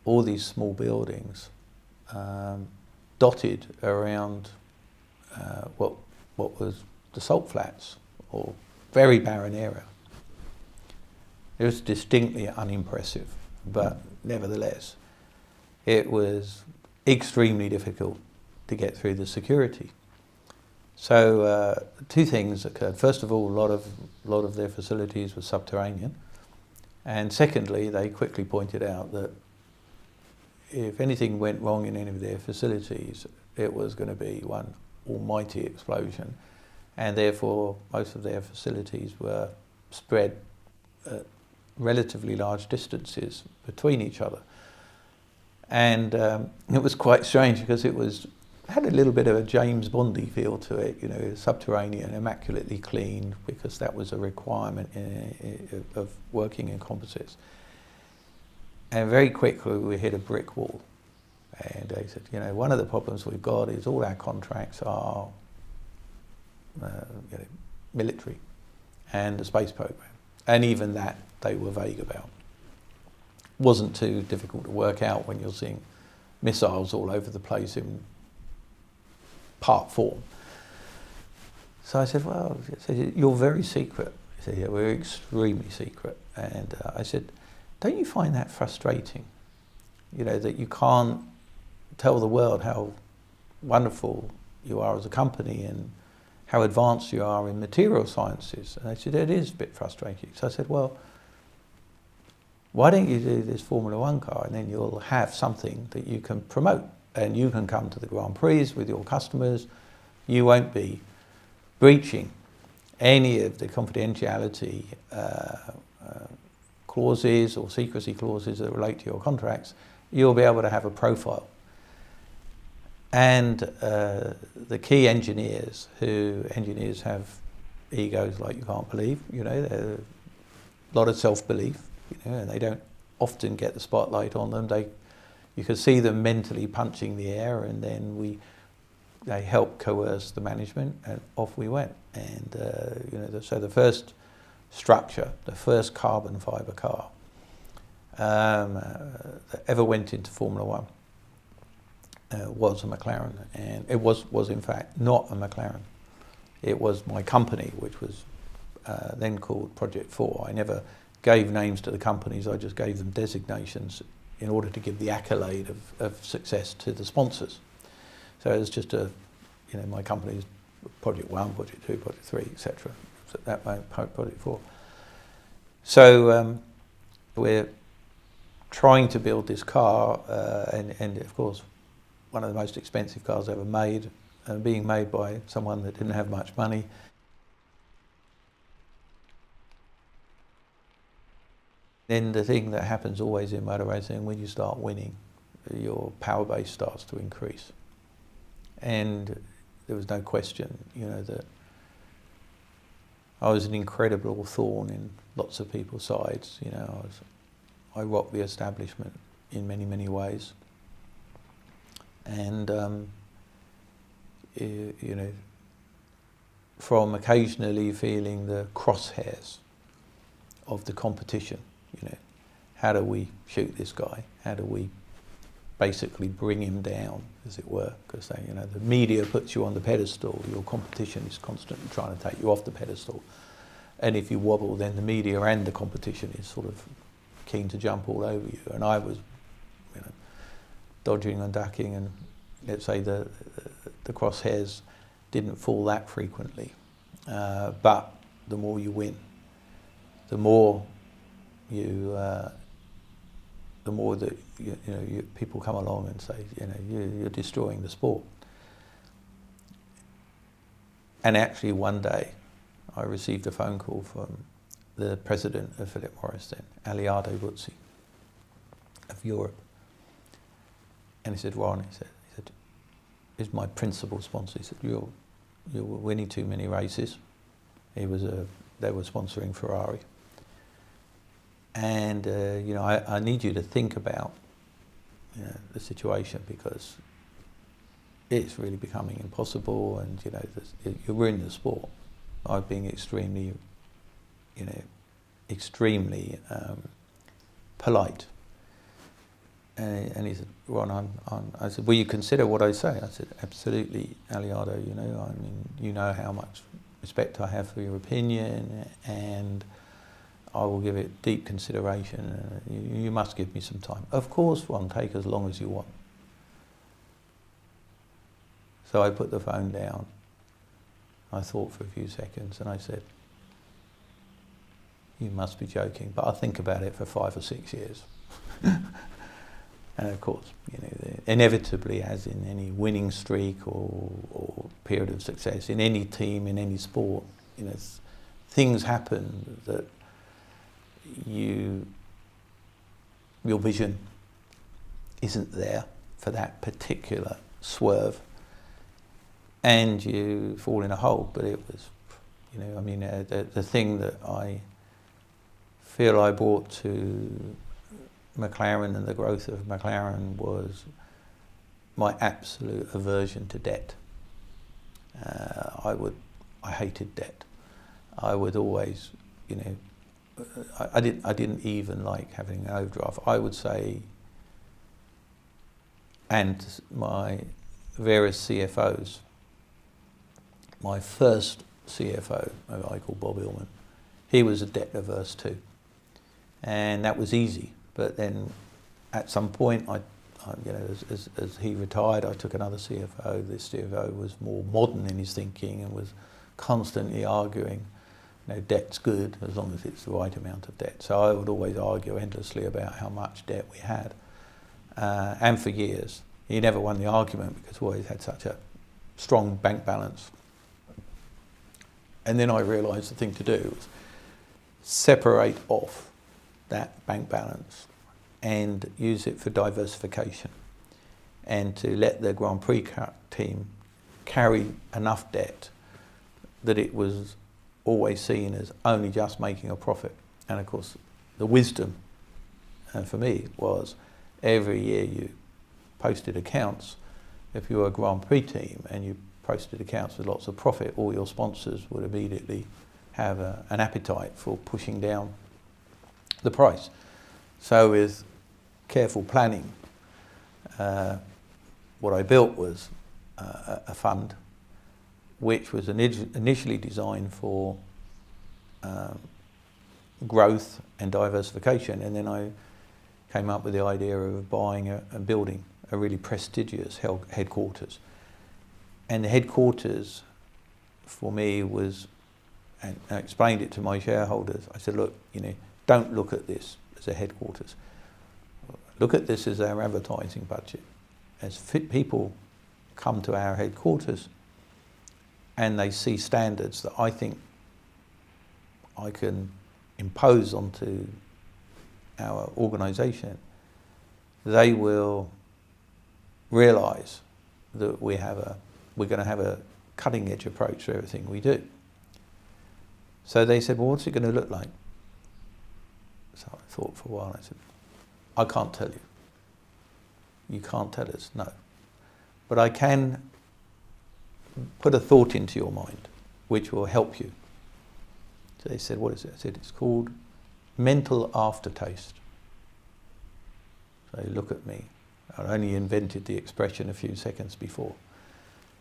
all these small buildings dotted around what was the salt flats, or very barren area. It was distinctly unimpressive, but nevertheless, it was extremely difficult to get through the security. So 2 things occurred. First of all, a lot of their facilities were subterranean, and secondly, they quickly pointed out that if anything went wrong in any of their facilities, it was going to be one almighty explosion, and therefore most of their facilities were spread at relatively large distances between each other. And it was quite strange because it had a little bit of a James Bondy feel to it, subterranean, immaculately clean, because that was a requirement of working in composites. And very quickly we hit a brick wall. And they said, one of the problems we've got is all our contracts are military and the space program. And even that they were vague about. Wasn't too difficult to work out when you're seeing missiles all over the place in part form. So I said, well, you're very secret. He said, yeah, we're extremely secret. And I said, don't you find that frustrating? That you can't tell the world how wonderful you are as a company and how advanced you are in material sciences. And they said, it is a bit frustrating. So I said, well, why don't you do this Formula One car, and then you'll have something that you can promote, and you can come to the Grand Prix with your customers. You won't be breaching any of the confidentiality clauses or secrecy clauses that relate to your contracts. You'll be able to have a profile. And the key engineers have egos like you can't believe, a lot of self-belief, and they don't often get the spotlight on them. You could see them mentally punching the air, and then they helped coerce the management, and off we went. And so the first structure, the first carbon fibre car that ever went into Formula One was a McLaren, and it was in fact not a McLaren. It was my company, which was then called Project 4. I never gave names to the companies, I just gave them designations in order to give the accolade of success to the sponsors. So it was just my company's Project 1, Project 2, Project 3, etc. So that way, Project 4. So we're trying to build this car, and of course, one of the most expensive cars ever made, being made by someone that didn't have much money. Then the thing that happens always in motor racing, when you start winning, your power base starts to increase. And there was no question, that I was an incredible thorn in lots of people's sides. I rocked the establishment in many, many ways. And, from occasionally feeling the crosshairs of the competition, how do we shoot this guy? How do we basically bring him down, as it were? Because the media puts you on the pedestal, your competition is constantly trying to take you off the pedestal. And if you wobble, then the media and the competition is sort of keen to jump all over you. And I was, dodging and ducking, and let's say the crosshairs didn't fall that frequently. But the more you win, the more that people come along and say, you're destroying the sport. And actually, one day, I received a phone call from the president of Philip Morris then, Aliardo Buzzi, of Europe. And he said, Ron, he said, he's my principal sponsor. He said, you're winning too many races. They were sponsoring Ferrari. And I need you to think about the situation, because it's really becoming impossible, and you're ruining the sport. I've been extremely polite. And he said, Ron, I said, will you consider what I say? I said, absolutely, Aliardo. You know how much respect I have for your opinion, and I will give it deep consideration. You must give me some time. Of course, Ron, take as long as you want. So I put the phone down. I thought for a few seconds, and I said, you must be joking, but I'll think about it for 5 or 6 years. And of course, inevitably, as in any winning streak or period of success, in any team, in any sport, things happen that your vision isn't there for that particular swerve, and you fall in a hole. But it was, the thing that I feel I brought to McLaren and the growth of McLaren was my absolute aversion to debt. I hated debt. I would always, I didn't even like having an overdraft. I would say, and my various CFOs, my first CFO, a guy called Bob Illman, he was a debt averse too. And that was easy. But then at some point I as he retired, I took another CFO. This CFO was more modern in his thinking and was constantly arguing, debt's good as long as it's the right amount of debt. So I would always argue endlessly about how much debt we had. And for years, he never won the argument because we always had such a strong bank balance. And then I realised the thing to do was separate off that bank balance and use it for diversification, and to let the Grand Prix team carry enough debt that it was always seen as only just making a profit. And of course, the wisdom for me was every year you posted accounts. If you were a Grand Prix team and you posted accounts with lots of profit, all your sponsors would immediately have an appetite for pushing down the price. So with careful planning, what I built was a fund which was initially designed for growth and diversification, and then I came up with the idea of buying a building, a really prestigious headquarters. And the headquarters for me was, and I explained it to my shareholders, I said, look, don't look at this as a headquarters. Look at this as our advertising budget. As people come to our headquarters and they see standards that I think I can impose onto our organisation, they will realise that we're going to have a cutting edge approach to everything we do. So they said, well, what's it going to look like? So I thought for a while, I said, I can't tell you. You can't tell us, no. But I can put a thought into your mind which will help you. So they said, what is it? I said, it's called mental aftertaste. So they look at me. I only invented the expression a few seconds before.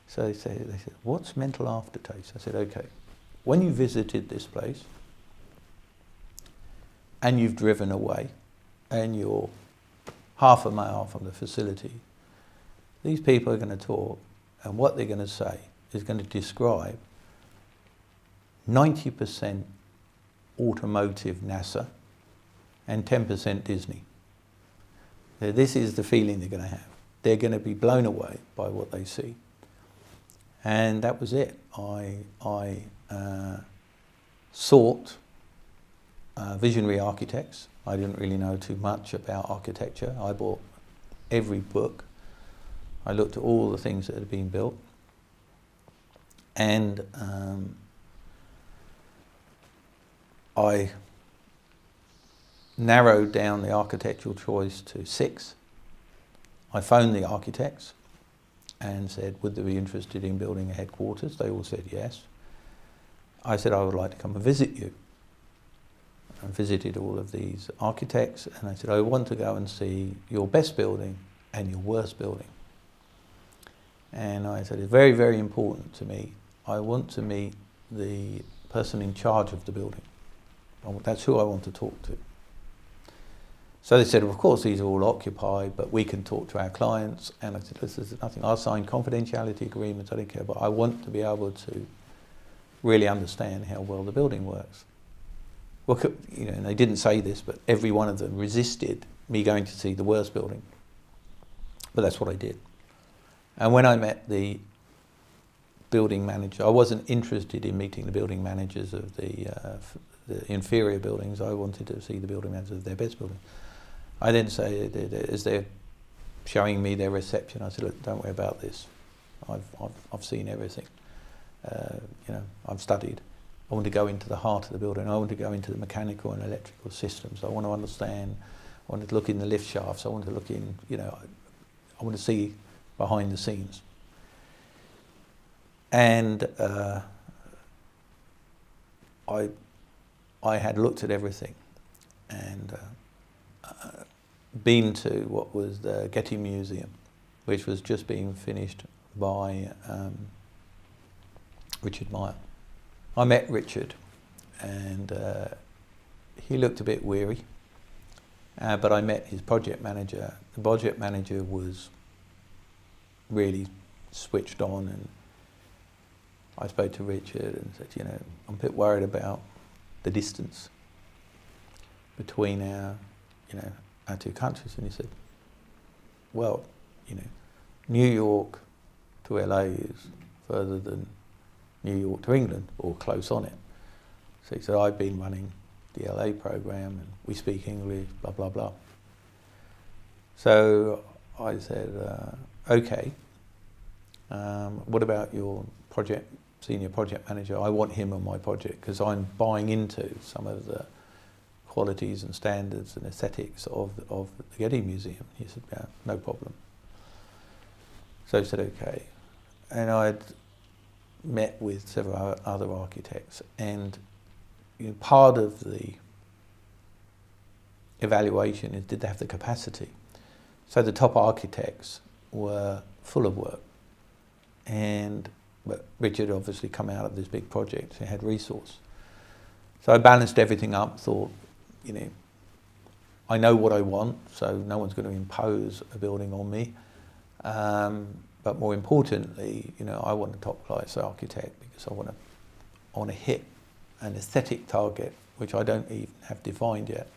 So they said, what's mental aftertaste? I said, okay, when you visited this place and you've driven away and you're half a mile from the facility, these people are going to talk, and what they're going to say is going to describe 90% automotive NASA and 10% Disney. So this is the feeling they're going to have. They're going to be blown away by what they see. And that was it. I sought visionary architects. I didn't really know too much about architecture. I bought every book. I looked at all the things that had been built. And I narrowed down the architectural choice to 6. I phoned the architects and said, would they be interested in building a headquarters? They all said yes. I said, I would like to come and visit you. I visited all of these architects, and I said, I want to go and see your best building and your worst building. And I said, it's very, very important to me. I want to meet the person in charge of the building. That's who I want to talk to. So they said, well, of course, these are all occupied, but we can talk to our clients. And I said, this is nothing. I'll sign confidentiality agreements, I don't care, but I want to be able to really understand how well the building works. Well, and they didn't say this, but every one of them resisted me going to see the worst building. But that's what I did. And when I met the building manager, I wasn't interested in meeting the building managers of the inferior buildings. I wanted to see the building managers of their best building. I then say, as they're showing me their reception, I said, look, don't worry about this. I've seen everything. I've studied. I want to go into the heart of the building. I want to go into the mechanical and electrical systems. I want to understand. I want to look in the lift shafts. I want to look in, I want to see behind the scenes. And I had looked at everything and been to what was the Getty Museum, which was just being finished by Richard Meyer. I met Richard, and he looked a bit weary, But I met his project manager. The project manager was really switched on, and I spoke to Richard and said, you know, I'm a bit worried about the distance between our two countries. And he said, well, you know, New York to LA is further than New York to England, or close on it. So he said, I've been running the LA program and we speak English, blah, blah, blah. So I said, okay, what about your senior project manager? I want him on my project because I'm buying into some of the qualities and standards and aesthetics of the Getty Museum. He said, yeah, no problem. So I said, okay. And I'd met with several other architects, and you know, part of the evaluation is, did they have the capacity? So the top architects were full of work, but Richard obviously come out of this big project, he had resource. So I balanced everything up, thought, you know, I know what I want, so no one's going to impose a building on me. But more importantly, you know, I want a top class architect because I want to hit an aesthetic target, which I don't even have defined yet.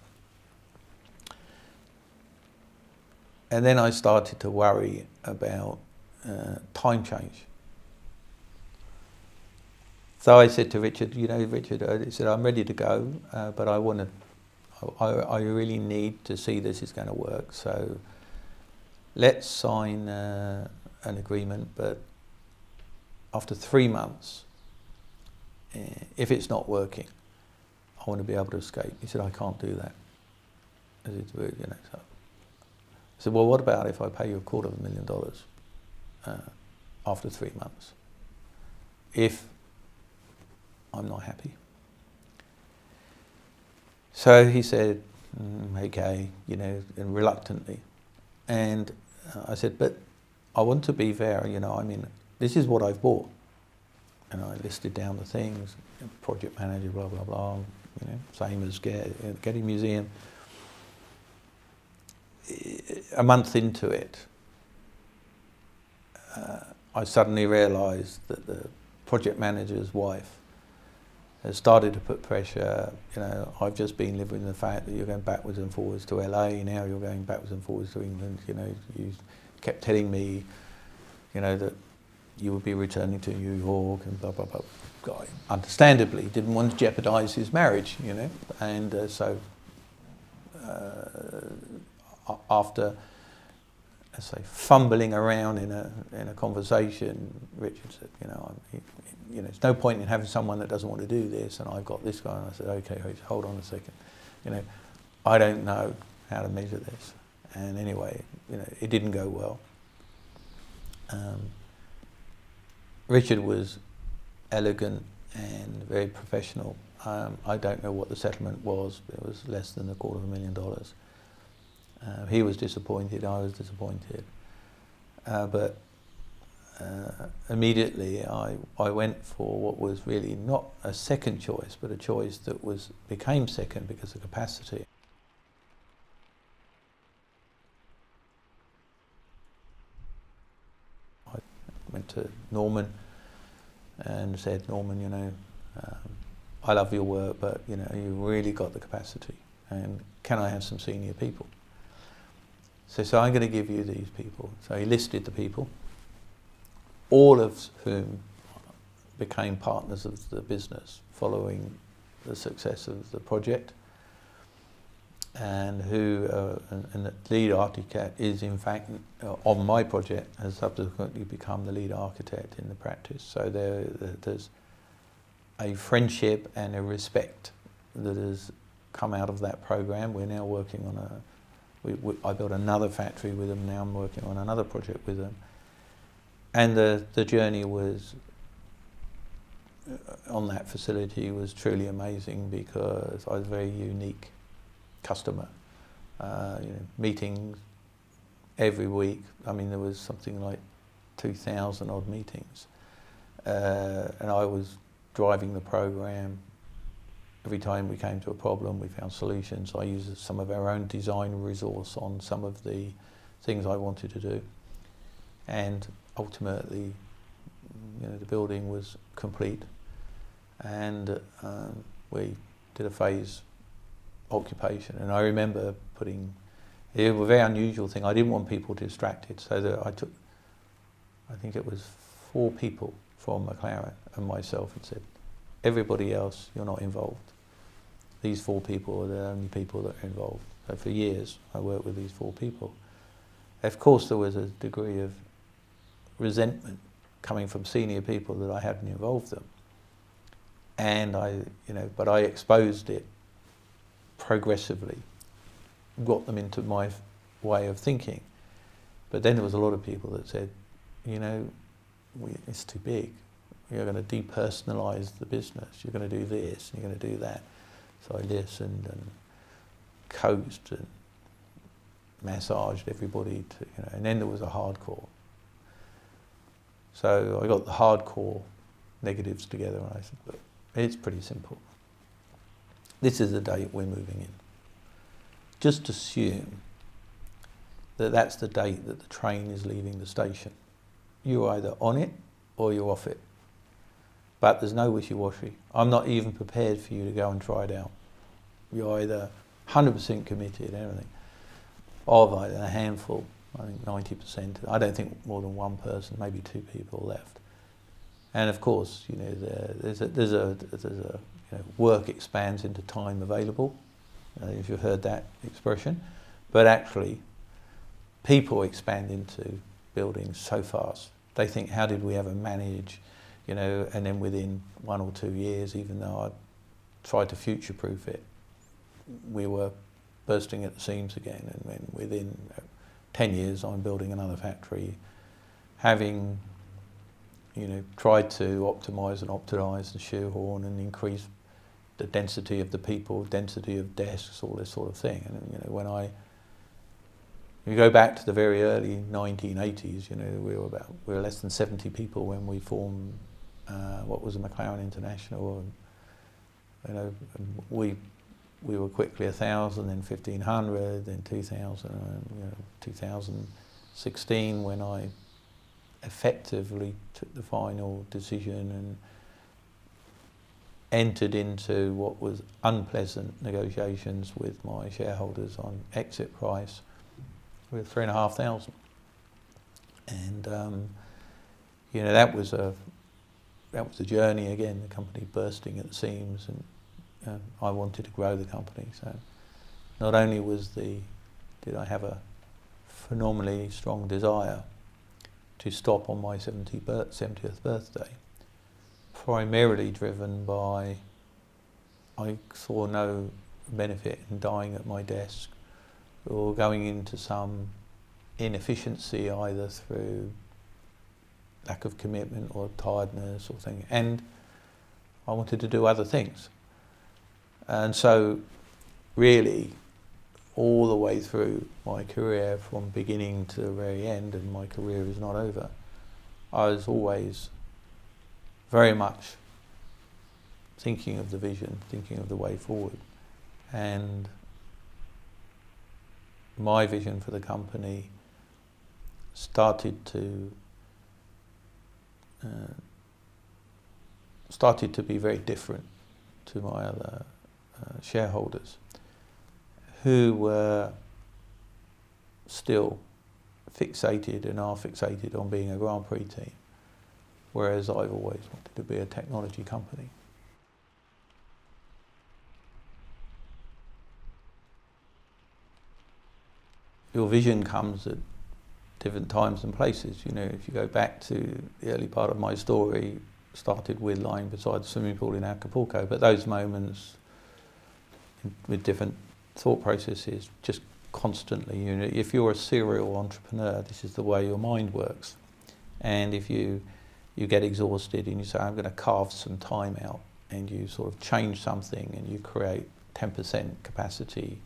And then I started to worry about time change. So I said to Richard, you know, Richard, I said, I'm ready to go, but I really need to see this is going to work. So let's sign an agreement, but after 3 months, if it's not working, I want to be able to escape. He said, I can't do that. I said, you know, so. I said, well, what about if I pay you $250,000 after 3 months, if I'm not happy? So he said, okay, you know, and reluctantly. And I said, but I want to be fair, you know, I mean, this is what I've bought. And I listed down the things, project manager, blah, blah, blah, you know, same as Getty Museum. A month into it, I suddenly realised that the project manager's wife has started to put pressure. You know, I've just been living the fact that you're going backwards and forwards to LA, now you're going backwards and forwards to England. You know, you kept telling me, you know, that you would be returning to New York and blah, blah, blah. Guy, understandably, didn't want to jeopardise his marriage, you know, and so after, let's say, fumbling around in a conversation, Richard said, you know, there's no point in having someone that doesn't want to do this, and I've got this guy. And I said, okay, hold on a second, you know, I don't know how to measure this. And anyway, you know, it didn't go well. Richard was elegant and very professional. I don't know what the settlement was, but it was less than $250,000. He was disappointed, I was disappointed. But immediately I went for what was really not a second choice, but a choice that became second because of capacity. I went to Norman and said, Norman, you know, I love your work, but you know, you really got the capacity, and can I have some senior people? So I'm going to give you these people. So he listed the people, all of whom became partners of the business following the success of the project, and and the lead architect is in fact on my project, has subsequently become the lead architect in the practice. So there's a friendship and a respect that has come out of that program. We're now working on I built another factory with them, now I'm working on another project with them. And the journey was, on that facility, was truly amazing because I was a very unique customer. You know, meetings every week. I mean, there was something like 2,000 odd meetings. And I was driving the program every time we came to a problem, we found solutions. I used some of our own design resource on some of the things I wanted to do. And ultimately, the building was complete. And we did a phase occupation. And I remember it was a very unusual thing. I didn't want people distracted, so that I think it was 4 people from McLaren and myself, and said, everybody else, you're not involved. These 4 people are the only people that are involved. So for years, I worked with these 4 people. Of course, there was a degree of resentment coming from senior people that I hadn't involved them. And but I exposed it progressively, got them into my way of thinking. But then there was a lot of people that said, it's too big. You're going to depersonalise the business. You're going to do this, and you're going to do that. So I listened and coached and massaged everybody and then there was a hardcore. So I got the hardcore negatives together and I said, look, it's pretty simple. This is the date we're moving in. Just assume that that's the date that the train is leaving the station. You're either on it or you're off it. But there's no wishy-washy. I'm not even prepared for you to go and try it out. You're either 100% committed, everything, of a handful, I think 90%. I don't think more than 1 person, maybe 2 people left. And of course, there's a work expands into time available, if you've heard that expression. But actually, people expand into buildings so fast. They think, how did we ever manage, and then within 1 or 2 years, even though I tried to future-proof it, we were bursting at the seams again. And then within 10 years, I'm building another factory, having tried to optimise and optimise and shoehorn and increase the density of the people, density of desks, all this sort of thing. And when you go back to the very early 1980s, we were less than 70 people when we formed what was a McLaren International. And, we were quickly 1,000, then 1,500, then 2,000, 2016 when I effectively took the final decision and entered into what was unpleasant negotiations with my shareholders on exit price with 3,500. And that was a journey again, the company bursting at the seams, and I wanted to grow the company. So not only did I have a phenomenally strong desire to stop on my 70th birthday, primarily driven by I saw no benefit in dying at my desk or going into some inefficiency either through lack of commitment or tiredness or thing, and I wanted to do other things. And so really all the way through my career, from beginning to the very end, and my career is not over, I was always very much thinking of the vision, thinking of the way forward. And my vision for the company started to be very different to my other shareholders, who were still fixated and are fixated on being a Grand Prix team, whereas I've always wanted to be a technology company. Your vision comes at different times and places. If you go back to the early part of my story, started with lying beside the swimming pool in Acapulco, but those moments with different thought processes just constantly. If you're a serial entrepreneur, this is the way your mind works. And if you get exhausted and you say, I'm going to carve some time out, and you sort of change something and you create 10% capacity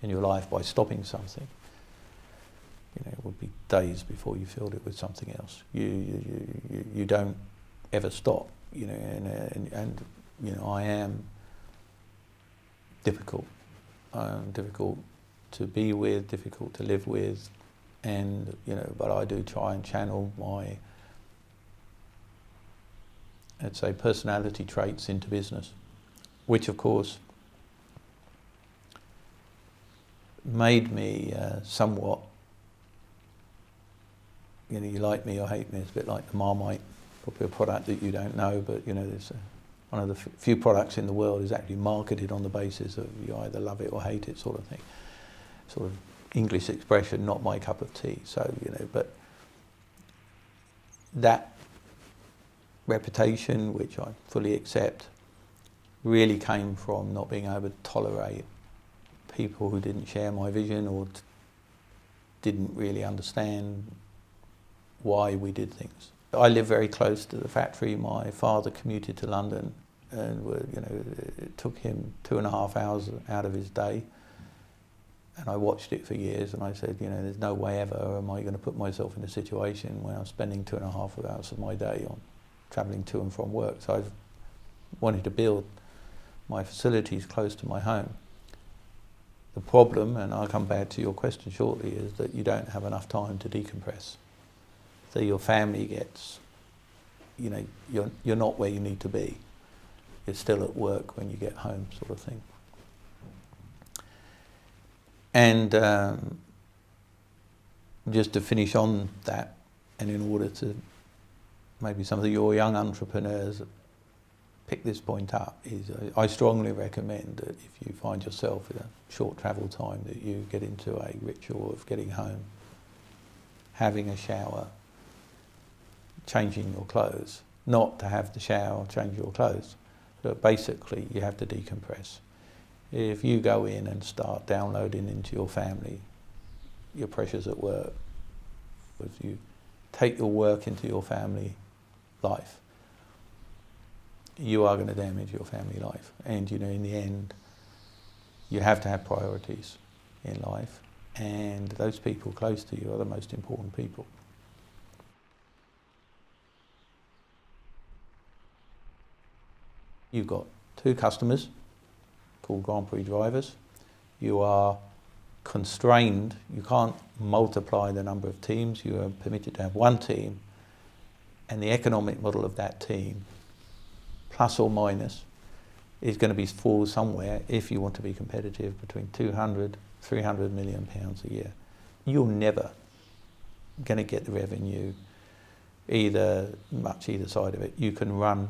in your life by stopping something, it would be days before you filled it with something else. You don't ever stop, and I am difficult. Difficult to be with, difficult to live with, and but I do try and channel my, let's say, personality traits into business, which of course made me somewhat, you like me or hate me, it's a bit like the Marmite, probably a product that you don't know, but there's one of the few products in the world is actually marketed on the basis of you either love it or hate it, sort of thing. Sort of English expression, not my cup of tea. So, but that reputation, which I fully accept, really came from not being able to tolerate people who didn't share my vision or didn't really understand why we did things. I live very close to the factory. My father commuted to London, and it took him 2.5 hours out of his day. And I watched it for years, and I said, there's no way ever am I going to put myself in a situation where I'm spending 2.5 hours of my day on travelling to and from work. So I've wanted to build my facilities close to my home. The problem, and I'll come back to your question shortly, is that you don't have enough time to decompress. So your family gets, you're not where you need to be. You're still at work when you get home, sort of thing. And just to finish on that, and in order to maybe some of your young entrepreneurs pick this point up, is I strongly recommend that if you find yourself in a short travel time, that you get into a ritual of getting home, having a shower, changing your clothes. Not to have the shower, change your clothes, but basically you have to decompress. If you go in and start downloading into your family your pressures at work, if you take your work into your family life, you are going to damage your family life. And in the end, you have to have priorities in life, and those people close to you are the most important people. You've got 2 customers called Grand Prix drivers. You are constrained, you can't multiply the number of teams, you are permitted to have 1 team, and the economic model of that team, plus or minus, is going to be fall somewhere, if you want to be competitive, between 200, 300 million pounds a year. You're never going to get the revenue either side of it. You can run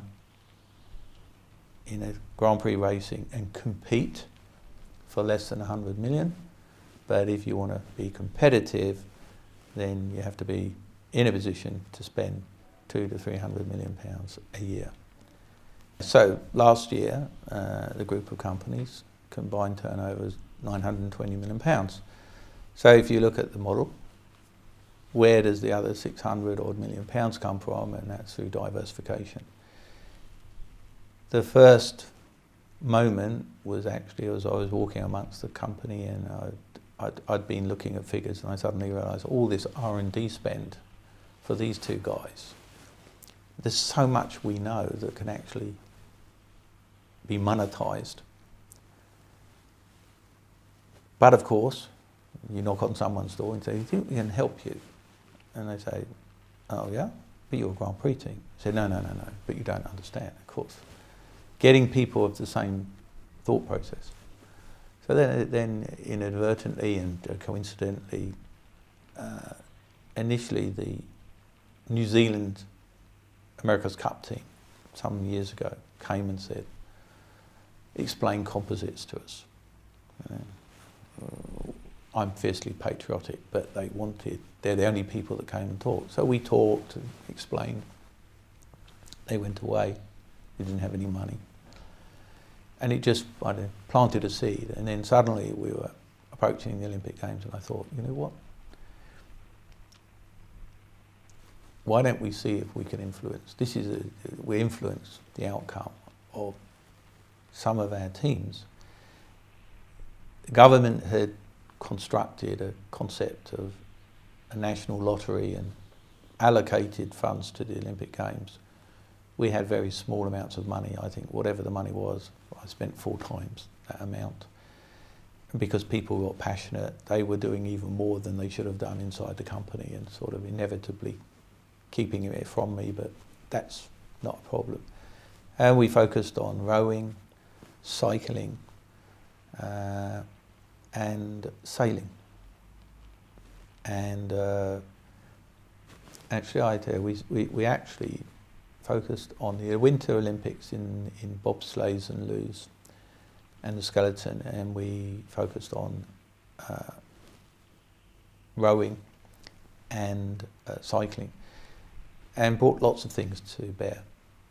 in a Grand Prix racing and compete for less than 100 million, but if you want to be competitive, then you have to be in a position to spend 200 to 300 million pounds a year. So last year, the group of companies combined turnovers 920 million pounds. So if you look at the model, where does the other 600 odd million pounds come from? And that's through diversification. The first moment was actually as I was walking amongst the company, and I'd been looking at figures, and I suddenly realised all this R&D spend for these 2 guys. There's so much we know that can actually be monetised. But of course, you knock on someone's door and say, "Do you think we can help you?" And they say, "Oh yeah, but you're a Grand Prix team." I say, no, but you don't understand, of course. Getting people of the same thought process. So then inadvertently and coincidentally, initially the New Zealand America's Cup team some years ago came and said, "Explain composites to us." I'm fiercely patriotic, but they're the only people that came and talked. So we talked and explained. They went away. They didn't have any money. And it just planted a seed. And then suddenly we were approaching the Olympic Games, and I thought, you know what? Why don't we see if we can influence? We influence the outcome of some of our teams. The government had constructed a concept of a national lottery and allocated funds to the Olympic Games we had very small amounts of money. I think whatever the money was, I spent 4 times that amount. And because people got passionate, they were doing even more than they should have done inside the company and sort of inevitably keeping it from me, but that's not a problem. And we focused on rowing, cycling, and sailing. And actually, we actually focused on the Winter Olympics in bobsleighs and luge and the skeleton, and we focused on rowing and cycling, and brought lots of things to bear.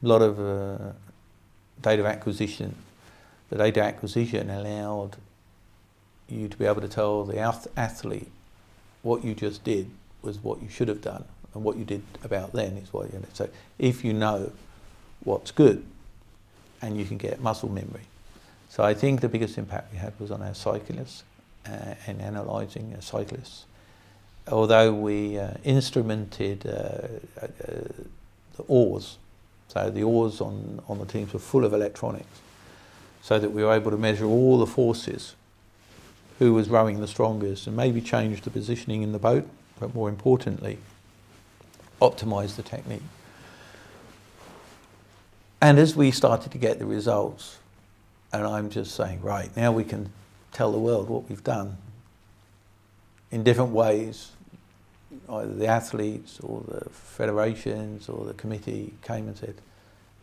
A lot of data acquisition. The data acquisition allowed you to be able to tell the athlete what you just did was what you should have done, and what you did about then is what you know. So if you know what's good, and you can get muscle memory. So I think the biggest impact we had was on our cyclists and analysing cyclists. Although we instrumented the oars, so the oars on the teams were full of electronics, so that we were able to measure all the forces, who was rowing the strongest, and maybe change the positioning in the boat, but more importantly, optimise the technique. And as we started to get the results, and I'm just saying, right, now we can tell the world what we've done in different ways. Either the athletes or the federations or the committee came and said,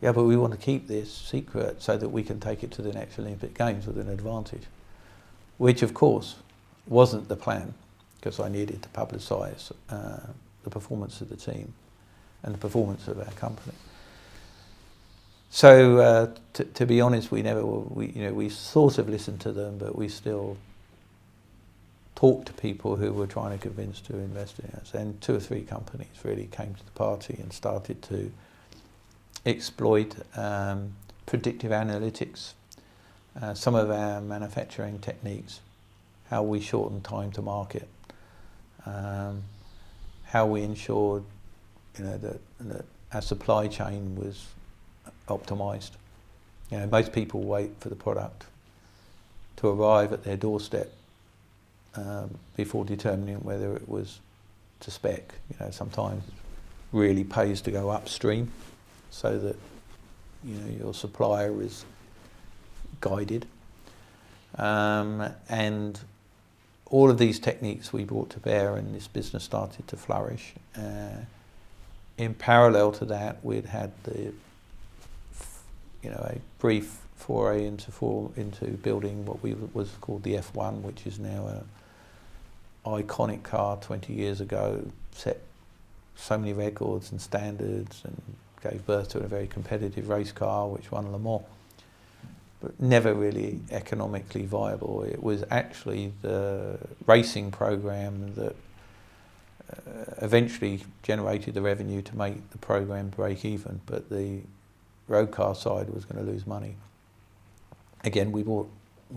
yeah, but we want to keep this secret so that we can take it to the next Olympic Games with an advantage. Which, of course, wasn't the plan, because I needed to publicise the performance of the team and the performance of our company. So, to be honest, we sort of listened to them, but we still talked to people who were trying to convince to invest in us. And 2 or 3 companies really came to the party and started to exploit predictive analytics, some of our manufacturing techniques, how we shortened time to market, how we ensured that our supply chain was optimised. Most people wait for the product to arrive at their doorstep before determining whether it was to spec. Sometimes it really pays to go upstream so that your supplier is guided. And all of these techniques we brought to bear, and this business started to flourish. In parallel to that, we'd had a brief foray into building what was called the F1, which is now an iconic car. 20 years ago, set so many records and standards, and gave birth to a very competitive race car, which won Le Mans. But never really economically viable. It was actually the racing program that eventually generated the revenue to make the program break even, but the road car side was going to lose money. Again, we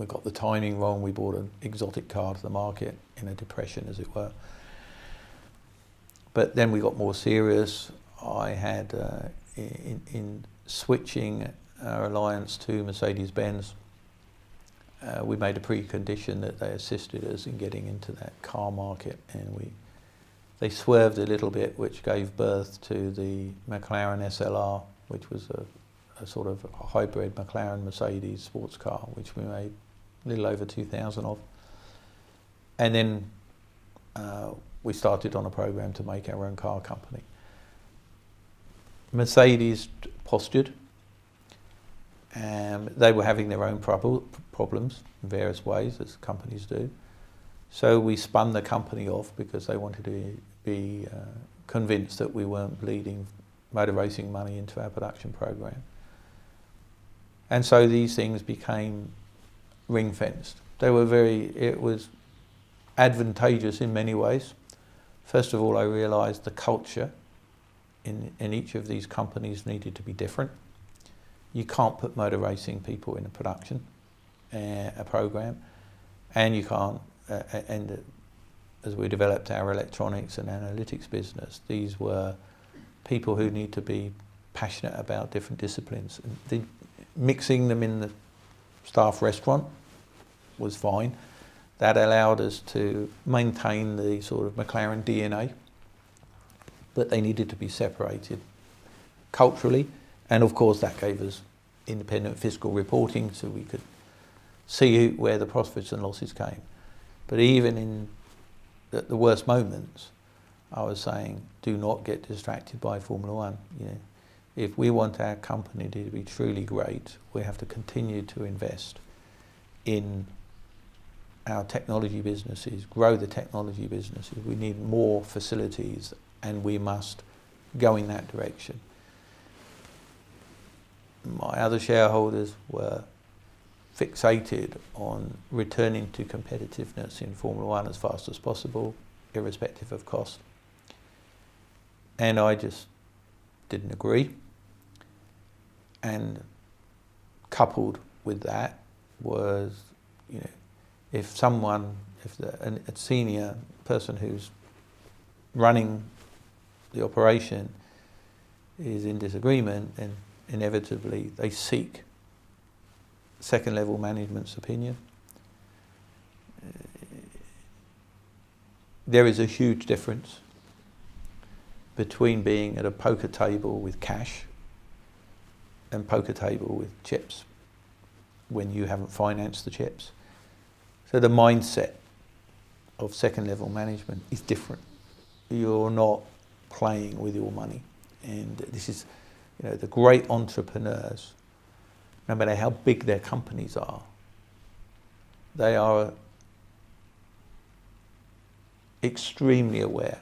got the timing wrong. We brought an exotic car to the market in a depression, as it were. But then we got more serious. I had, in switching our alliance to Mercedes-Benz, we made a precondition that they assisted us in getting into that car market, and they swerved a little bit, which gave birth to the McLaren SLR, which was a sort of a hybrid McLaren-Mercedes sports car, which we made a little over 2,000 of. And then we started on a program to make our own car company. Mercedes postured. They were having their own problems in various ways, as companies do. So we spun the company off because they wanted to be convinced that we weren't bleeding motor racing money into our production program. And so these things became ring-fenced. It was advantageous in many ways. First of all, I realised the culture in each of these companies needed to be different. You can't put motor racing people in a production, a program, and you can't, and as we developed our electronics and analytics business, these were people who need to be passionate about different disciplines. And mixing them in the staff restaurant was fine. That allowed us to maintain the sort of McLaren DNA, but they needed to be separated culturally, and of course that gave us independent fiscal reporting so we could see where the profits and losses came. But even in the worst moments, I was saying, do not get distracted by Formula One. You know, if we want our company to be truly great, we have to continue to invest in our technology businesses, grow the technology businesses. We need more facilities, and we must go in that direction. My other shareholders were fixated on returning to competitiveness in Formula One as fast as possible, irrespective of cost. And I just didn't agree. And coupled with that was, you know, if a senior person who's running the operation is in disagreement, then inevitably they seek second level management's opinion. There is a huge difference between being at a poker table with cash and poker table with chips when you haven't financed the chips. So the mindset of second level management is different. You're not playing with your money. And this is, you know, the great entrepreneurs, no matter how big their companies are, they are extremely aware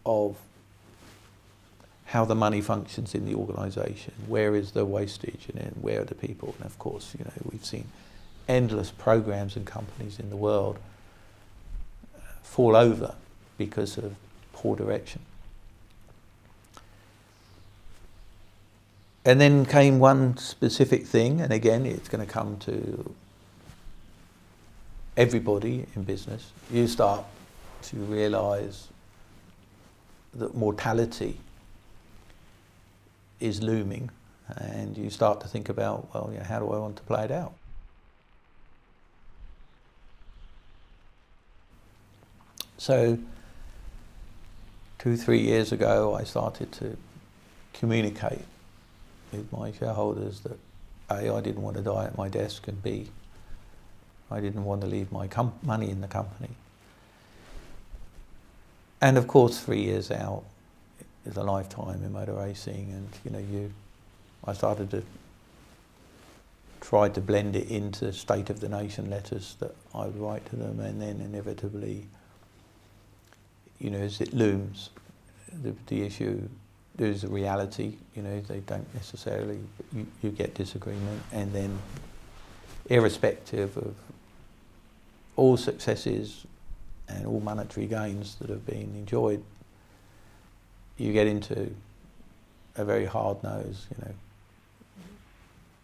of how the money functions in the organisation. Where is the wastage, and then where are the people? And of course, you know, we've seen endless programs and companies in the world fall over because of poor direction. And then came one specific thing, and again, it's going to come to everybody in business. You start to realise that mortality is looming, and you start to think about, well, you know, how do I want to play it out? So 2-3 years ago, I started to communicate with my shareholders that A, I didn't want to die at my desk, and B, I didn't want to leave my money in the company. And of course, 3 years out is a lifetime in motor racing, and you know, I started to try to blend it into State of the Nation letters that I would write to them, and then inevitably, you know, as it looms, the issue, there's a reality, you know, they don't necessarily, you get disagreement, and then irrespective of all successes and all monetary gains that have been enjoyed, you get into a very hard-nosed, you know,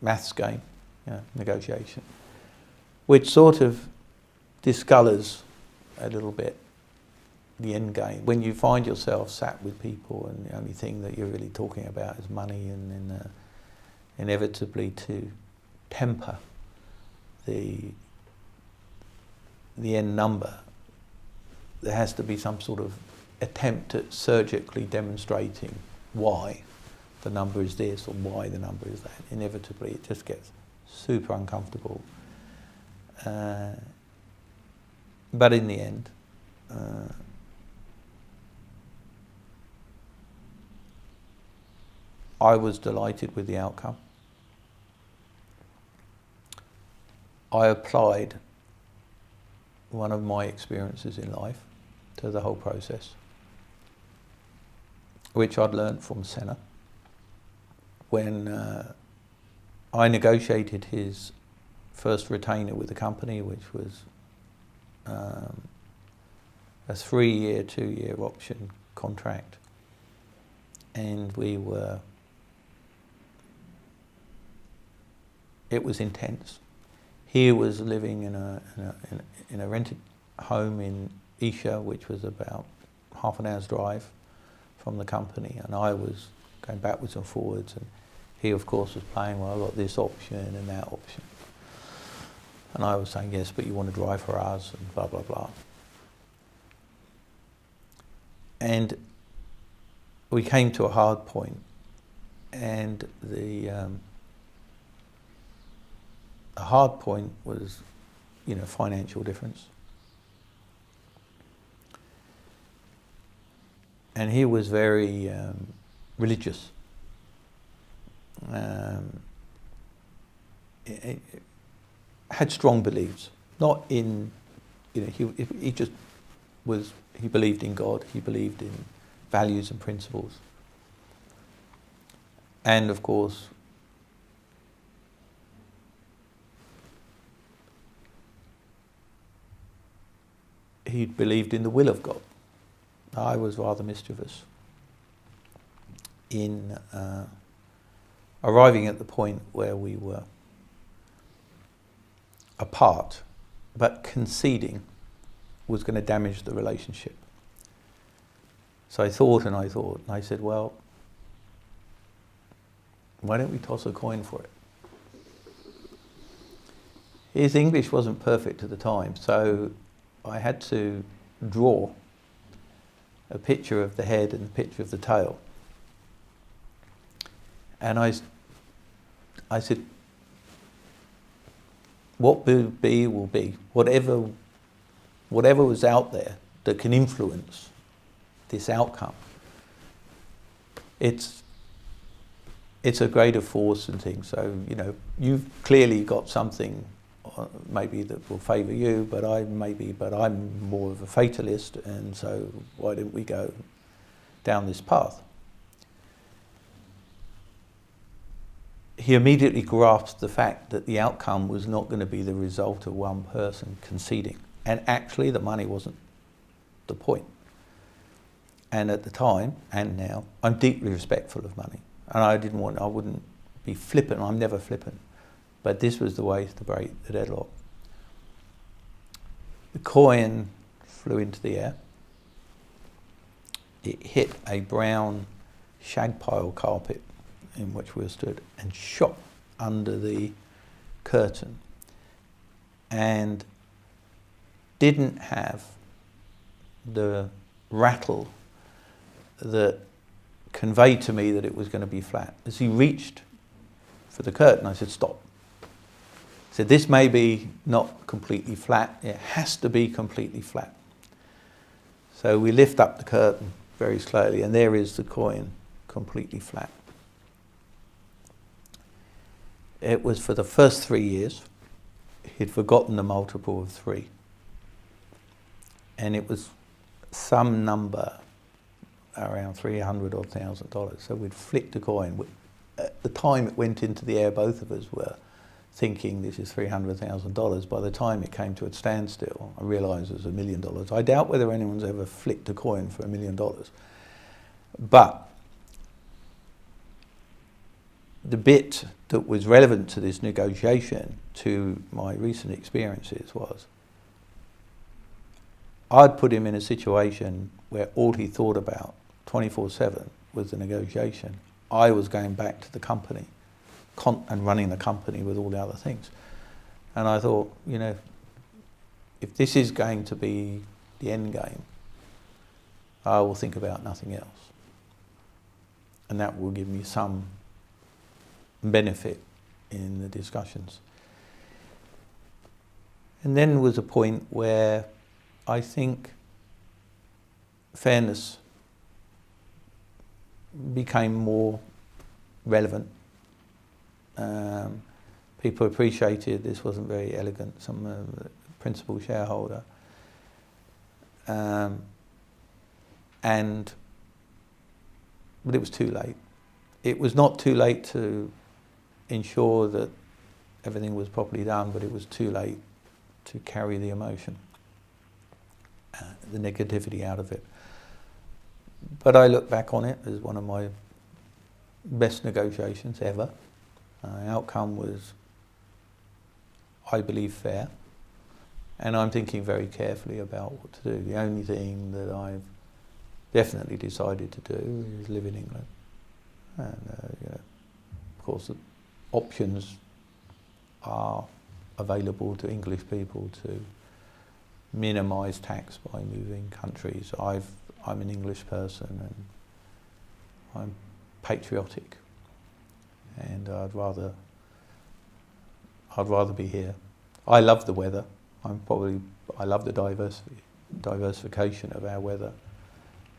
maths game, you know, negotiation, which sort of discolours a little bit the end game. When you find yourself sat with people and the only thing that you're really talking about is money, and then inevitably to temper the end number, there has to be some sort of attempt at surgically demonstrating why the number is this or why the number is that. Inevitably it just gets super uncomfortable. But in the end, I was delighted with the outcome. I applied one of my experiences in life to the whole process, which I'd learned from Senna. When I negotiated his first retainer with the company, which was a 3-year, 2-year option contract, and it was intense. He was living in a rented home in Esher, which was about half an hour's drive from the company, and I was going backwards and forwards, and he of course was playing, well, I've got this option and that option. And I was saying, yes, but you want to drive for us, and blah, blah, blah. And we came to a hard point, and the hard point was, financial difference. And he was very religious. Had strong beliefs, not in, he just was, he believed in God, he believed in values and principles. And of course, he believed in the will of God. I was rather mischievous in arriving at the point where we were apart, but conceding was going to damage the relationship. So I thought and I said, well, why don't we toss a coin for it? His English wasn't perfect at the time, so I had to draw a picture of the head and a picture of the tail. And I said, what will be, will be. Whatever was out there that can influence this outcome, it's a greater force and things. So, you've clearly got something maybe that will favour you, but I'm more of a fatalist, and so why don't we go down this path? He immediately grasped the fact that the outcome was not going to be the result of one person conceding. And actually the money wasn't the point. And at the time, and now, I'm deeply respectful of money. And I wouldn't be flippant, I'm never flippant. But this was the way to break the deadlock. The coin flew into the air. It hit a brown shag pile carpet in which we stood and shot under the curtain, and didn't have the rattle that conveyed to me that it was going to be flat. As he reached for the curtain, I said, stop. I said, this may be not completely flat, it has to be completely flat. So we lift up the curtain very slowly, and there is the coin completely flat. It was for the first 3 years, he'd forgotten the multiple of 3. And it was some number around $300,000. So we'd flicked a coin. At the time it went into the air, both of us were thinking this is $300,000. By the time it came to a standstill, I realised it was $1 million. I doubt whether anyone's ever flicked a coin for $1 million. But the bit that was relevant to this negotiation, to my recent experiences, was I'd put him in a situation where all he thought about 24/7 was the negotiation. I was going back to the company and running the company with all the other things. And I thought, if this is going to be the end game, I will think about nothing else. And that will give me some benefit in the discussions. And then was a point where I think fairness became more relevant. People appreciated this wasn't very elegant, some principal shareholder. But it was too late. It was not too late to ensure that everything was properly done, but it was too late to carry the emotion, the negativity out of it. But I look back on it as one of my best negotiations ever. The outcome was, I believe, fair, and I'm thinking very carefully about what to do. The only thing that I've definitely decided to do is live in England. And of course, the options are available to English people to minimise tax by moving countries. I'm an English person and I'm patriotic, and I'd rather be here. I love the weather. I love the diversification of our weather,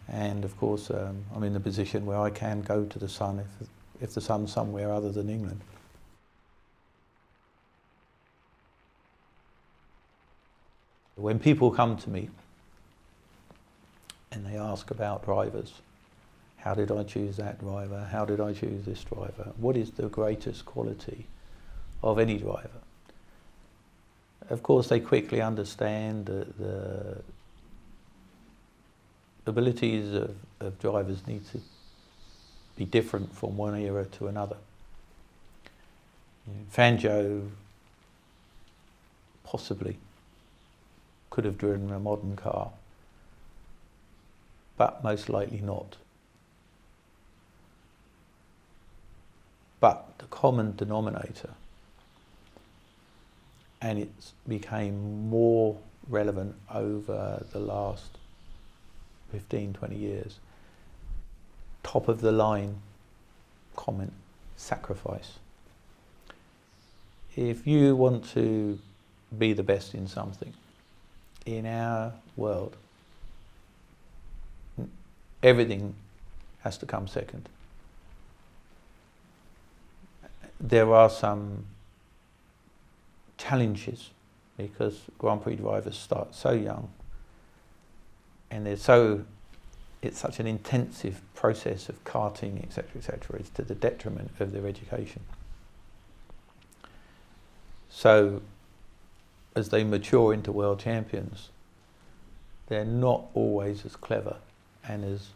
and of course I'm in the position where I can go to the sun if the sun's somewhere other than England. When people come to me and they ask about drivers, how did I choose that driver? How did I choose this driver? What is the greatest quality of any driver? Of course, they quickly understand that the abilities of drivers need to be different from one era to another. Fangio possibly could have driven a modern car, but most likely not. But the common denominator, and it became more relevant over the last 15, 20 years, top of the line comment, sacrifice. If you want to be the best in something, in our world, everything has to come second. There are some challenges because Grand Prix drivers start so young, and it's such an intensive process of karting, etc., etc. It's to the detriment of their education. So, as they mature into world champions, they're not always as clever and as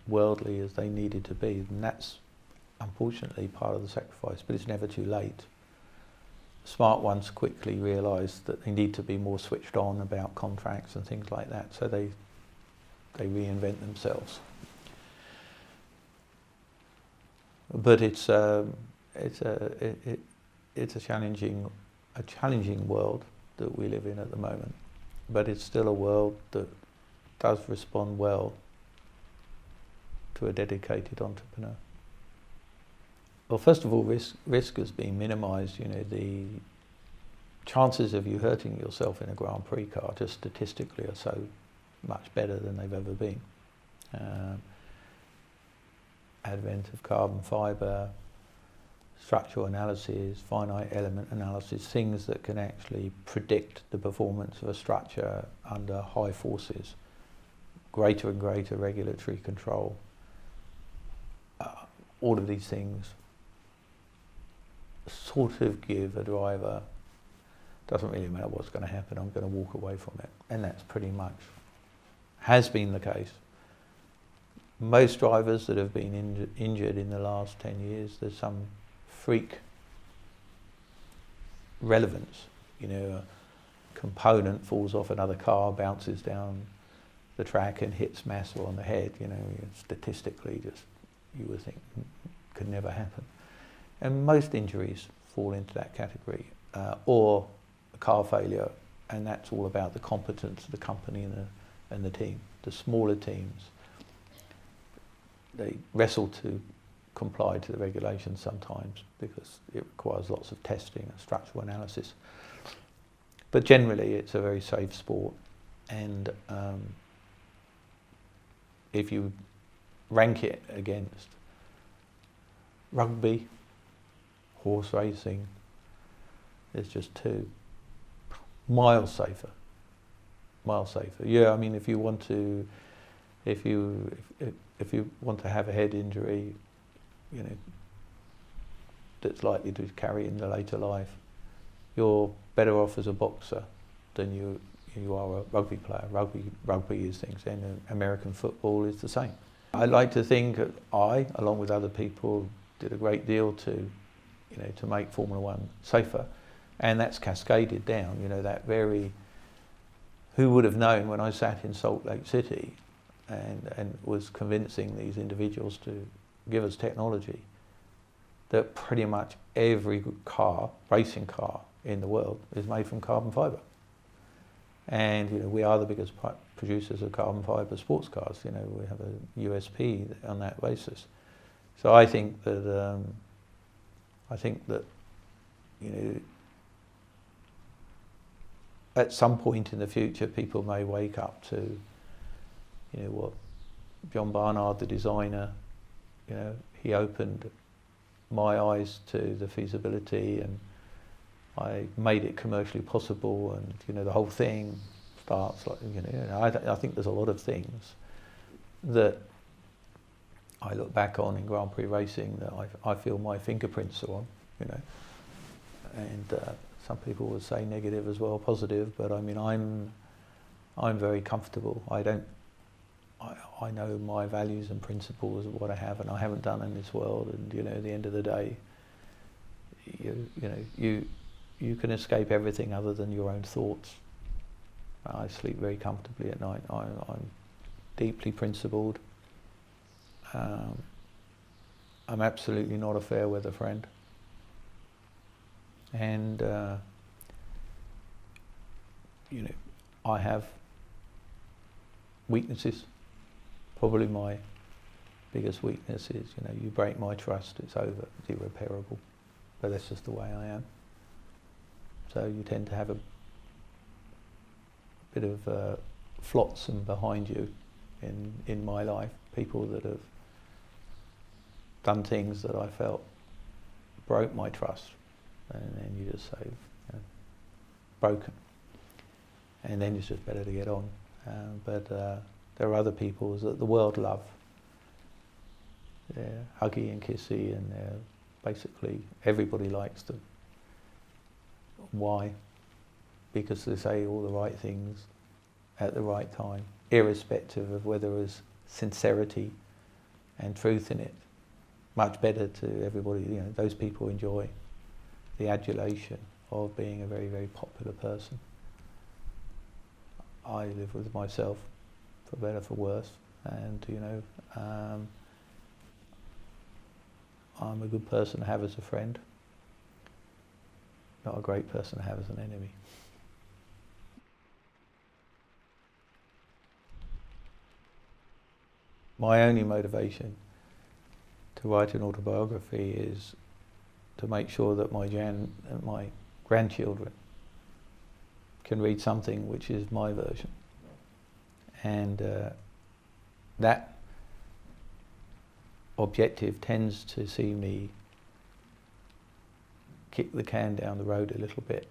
worldly as they needed to be, and that's unfortunately part of the sacrifice, but it's never too late. Smart ones quickly realise that they need to be more switched on about contracts and things like that, so they reinvent themselves. But it's a challenging world that we live in at the moment, but it's still a world that does respond well to a dedicated entrepreneur. Well, first of all, risk has been minimised. The chances of you hurting yourself in a Grand Prix car just statistically are so much better than they've ever been. Advent of carbon fibre, structural analysis, finite element analysis, things that can actually predict the performance of a structure under high forces, greater and greater regulatory control. All of these things sort of give a driver, doesn't really matter what's going to happen, I'm going to walk away from it. And that's pretty much, has been the case. Most drivers that have been injured in the last 10 years, there's some freak relevance. A component falls off another car, bounces down the track and hits Massa on the head. Statistically, just you would think could never happen. And most injuries fall into that category, or a car failure, and that's all about the competence of the company and the team. The smaller teams, they wrestle to comply to the regulations sometimes because it requires lots of testing and structural analysis. But generally it's a very safe sport, and if you rank it against rugby, horse racing, there's just two. Miles safer. Yeah, I mean, if you want to have a head injury, that's likely to carry in the later life, you're better off as a boxer than you are a rugby player. Rugby is things, and American football is the same. I like to think that I, along with other people, did a great deal to make Formula One safer, and that's cascaded down. Who would have known when I sat in Salt Lake City and was convincing these individuals to give us technology that pretty much every car, racing car in the world, is made from carbon fibre. And we are the biggest producers of carbon fibre sports cars. We have a USP on that basis. So I think that at some point in the future, people may wake up to what John Barnard, the designer, he opened my eyes to the feasibility, and I made it commercially possible, and the whole thing starts like I think there's a lot of things that I look back on in Grand Prix racing that I feel my fingerprints are on, and some people would say negative as well, positive, but I mean I'm very comfortable. I know my values and principles of what I have and I haven't done in this world, and at the end of the day, you can escape everything other than your own thoughts. I sleep very comfortably at night. I'm deeply principled. I'm absolutely not a fair weather friend, and I have weaknesses. Probably my biggest weakness is, you break my trust, it's over, it's irreparable. But that's just the way I am. So you tend to have a bit of flotsam behind you in my life, people that have done things that I felt broke my trust, and then you just say, broken. And then it's just better to get on. But there are other people that the world love. They're huggy and kissy, and they're basically, everybody likes them. Why? Because they say all the right things at the right time, irrespective of whether there's sincerity and truth in it. Much better to everybody, those people enjoy the adulation of being a very, very popular person. I live with myself, for better, for worse, and I'm a good person to have as a friend, not a great person to have as an enemy. My only motivation to write an autobiography is to make sure that my grandchildren can read something which is my version. And that objective tends to see me kick the can down the road a little bit.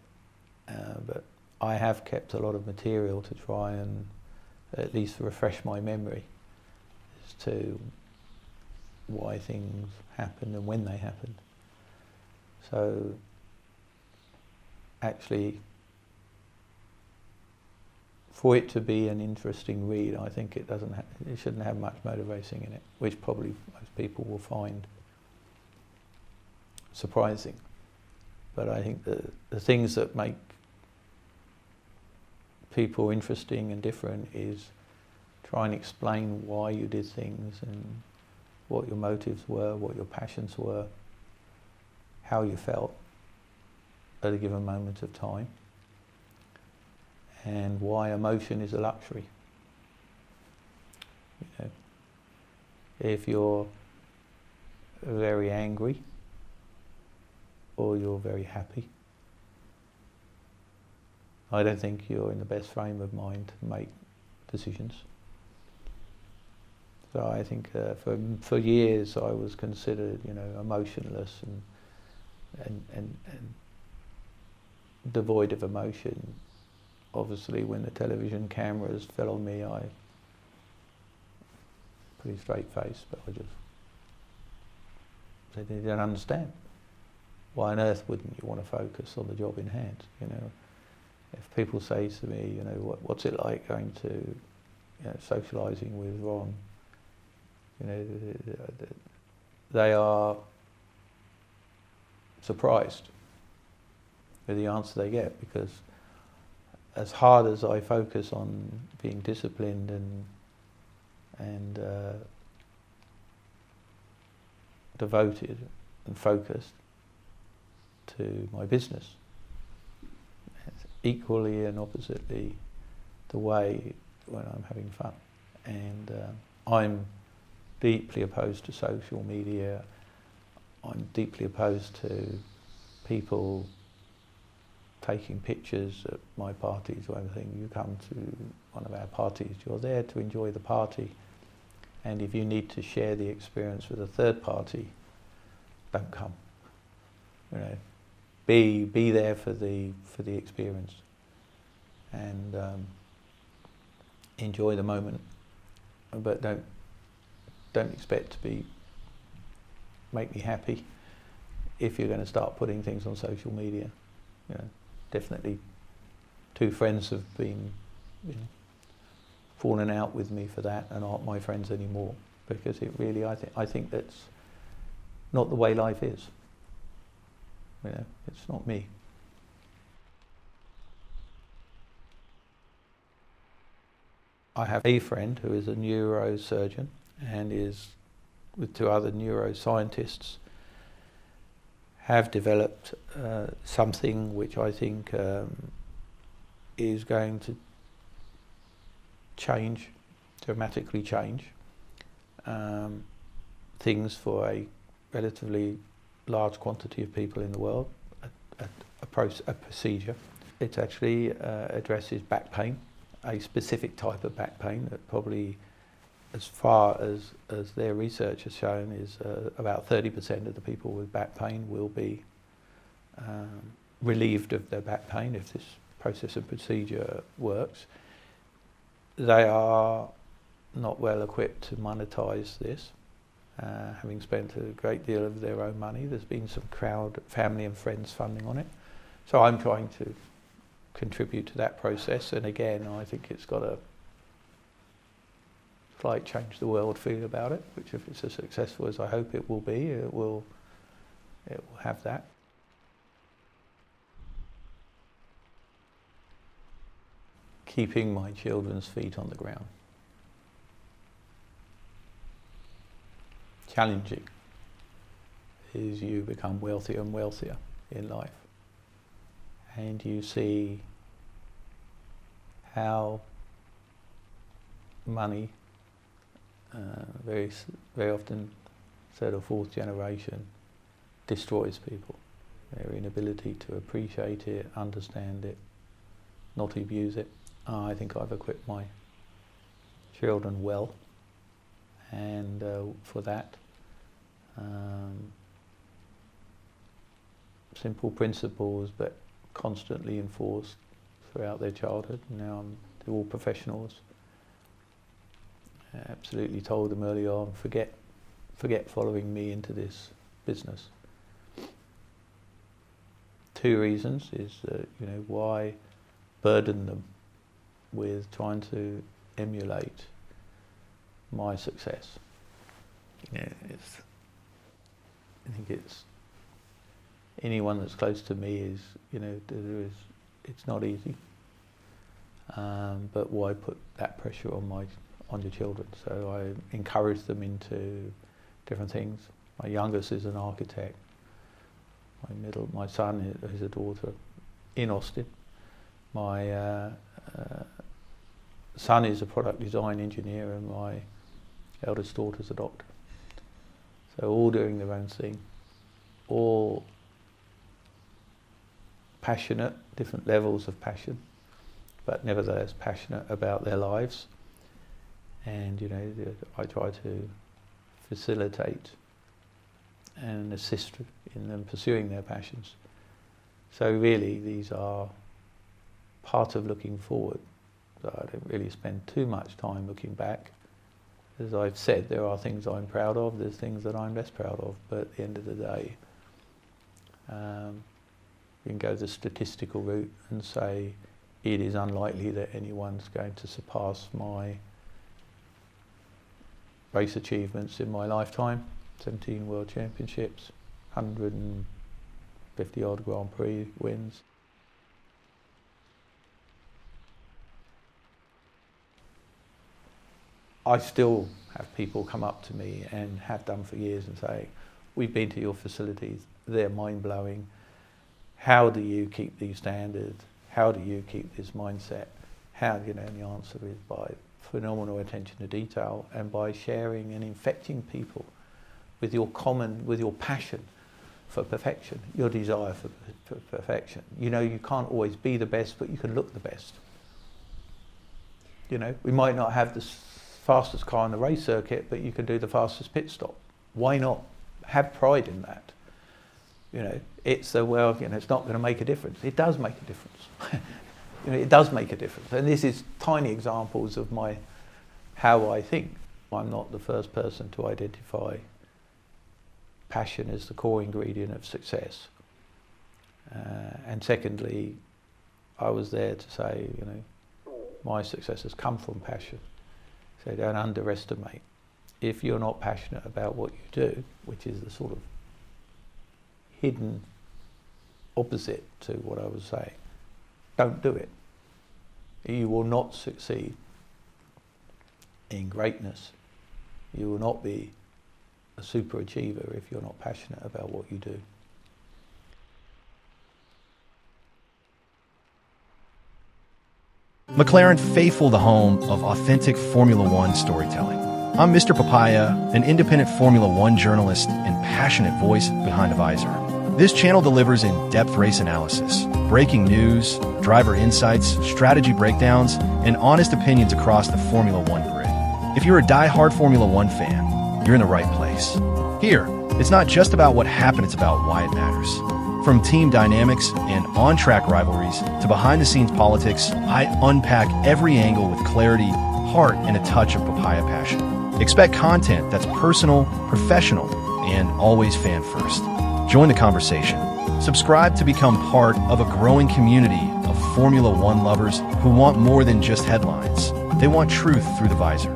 But I have kept a lot of material to try and at least refresh my memory as to why things happened and when they happened. So actually, for it to be an interesting read, I think it shouldn't have much motor racing in it, which probably most people will find surprising. But I think the things that make people interesting and different is try and explain why you did things and what your motives were, what your passions were, how you felt at a given moment of time, and why emotion is a luxury. If you're very angry or you're very happy, I don't think you're in the best frame of mind to make decisions. So I think for years I was considered, emotionless and devoid of emotion. Obviously, when the television cameras fell on me, I pretty straight face, but I just said, "You don't understand. Why on earth wouldn't you want to focus on the job in hand?" If people say to me, what's it like going to, socialising with Ron? They are surprised with the answer they get, because as hard as I focus on being disciplined and devoted and focused to my business. It's equally and oppositely the way when I'm having fun. And I'm deeply opposed to social media. I'm deeply opposed to people taking pictures at my parties or anything. You come to one of our parties, you're there to enjoy the party. And if you need to share the experience with a third party, don't come. You know, be there for the experience, and enjoy the moment. But don't expect to make me happy if you're going to start putting things on social media. You know, definitely, two friends have been, fallen out with me for that, and aren't my friends anymore, because it really, I think that's not the way life is. You know, it's not me. I have a friend who is a neurosurgeon and is, with two other neuroscientists, have developed something which I think is going to dramatically change things for a relatively large quantity of people in the world, a procedure. It actually addresses back pain, a specific type of back pain that probably, as far as their research has shown, is about 30% of the people with back pain will be relieved of their back pain if this process and procedure works. They are not well equipped to monetize this, having spent a great deal of their own money. There's been some family and friends funding on it. So I'm trying to contribute to that process, and again, I think it's got a slight change the world feel about it, which, if it's as successful as I hope it will be, it will have that. Keeping my children's feet on the ground. Challenging is you become wealthier and wealthier in life, and you see how money, very often third or fourth generation, destroys people. Their inability to appreciate it, understand it, not abuse it. I think I've equipped my children well, and for that, simple principles but constantly enforced throughout their childhood. Now they're all professionals. I absolutely told them early on, forget following me into this business. Two reasons is why burden them with trying to emulate my success. I think it's anyone that's close to me is, it's not easy. But why put that pressure on your children? So I encourage them into different things. My youngest is an architect. My son has a daughter in Austin. My son is a product design engineer, and my eldest daughter's a doctor. So all doing their own thing, all passionate, different levels of passion, but nevertheless passionate about their lives. And I try to facilitate and assist in them pursuing their passions. So really, these are part of looking forward. So I don't really spend too much time looking back. As I've said, there are things I'm proud of, there's things that I'm less proud of, but at the end of the day, you can go the statistical route and say it is unlikely that anyone's going to surpass my race achievements in my lifetime. 17 World Championships, 150 odd Grand Prix wins. I still have people come up to me, and have done for years, and say, we've been to your facilities, they're mind-blowing. How do you keep these standards? How do you keep this mindset? How, you know, and the answer is by phenomenal attention to detail and by sharing and infecting people with your passion for perfection, your desire for perfection. You know, you can't always be the best, but you can look the best. You know, we might not have the fastest car on the race circuit, but you can do the fastest pit stop. Why not? Have pride in that. You know, it's you know, it's not going to make a difference. It does make a difference. You know, it does make a difference. And this is tiny examples of how I think. I'm not the first person to identify passion as the core ingredient of success. And secondly, I was there to say, you know, my success has come from passion. So don't underestimate. If you're not passionate about what you do, which is the sort of hidden opposite to what I was saying, don't do it. You will not succeed in greatness. You will not be a super achiever if you're not passionate about what you do. McLaren, faithful the home of authentic Formula One storytelling. I'm Mr. Papaya, an independent Formula One journalist and passionate voice behind the visor. This channel delivers in-depth race analysis, breaking news, driver insights, strategy breakdowns, and honest opinions across the Formula One grid. If you're a die-hard Formula One fan, you're in the right place. Here, it's not just about what happened, it's about why it matters. From team dynamics and on-track rivalries to behind-the-scenes politics, I unpack every angle with clarity, heart, and a touch of papaya passion. Expect content that's personal, professional, and always fan-first. Join the conversation. Subscribe to become part of a growing community of Formula One lovers who want more than just headlines. They want truth through the visor.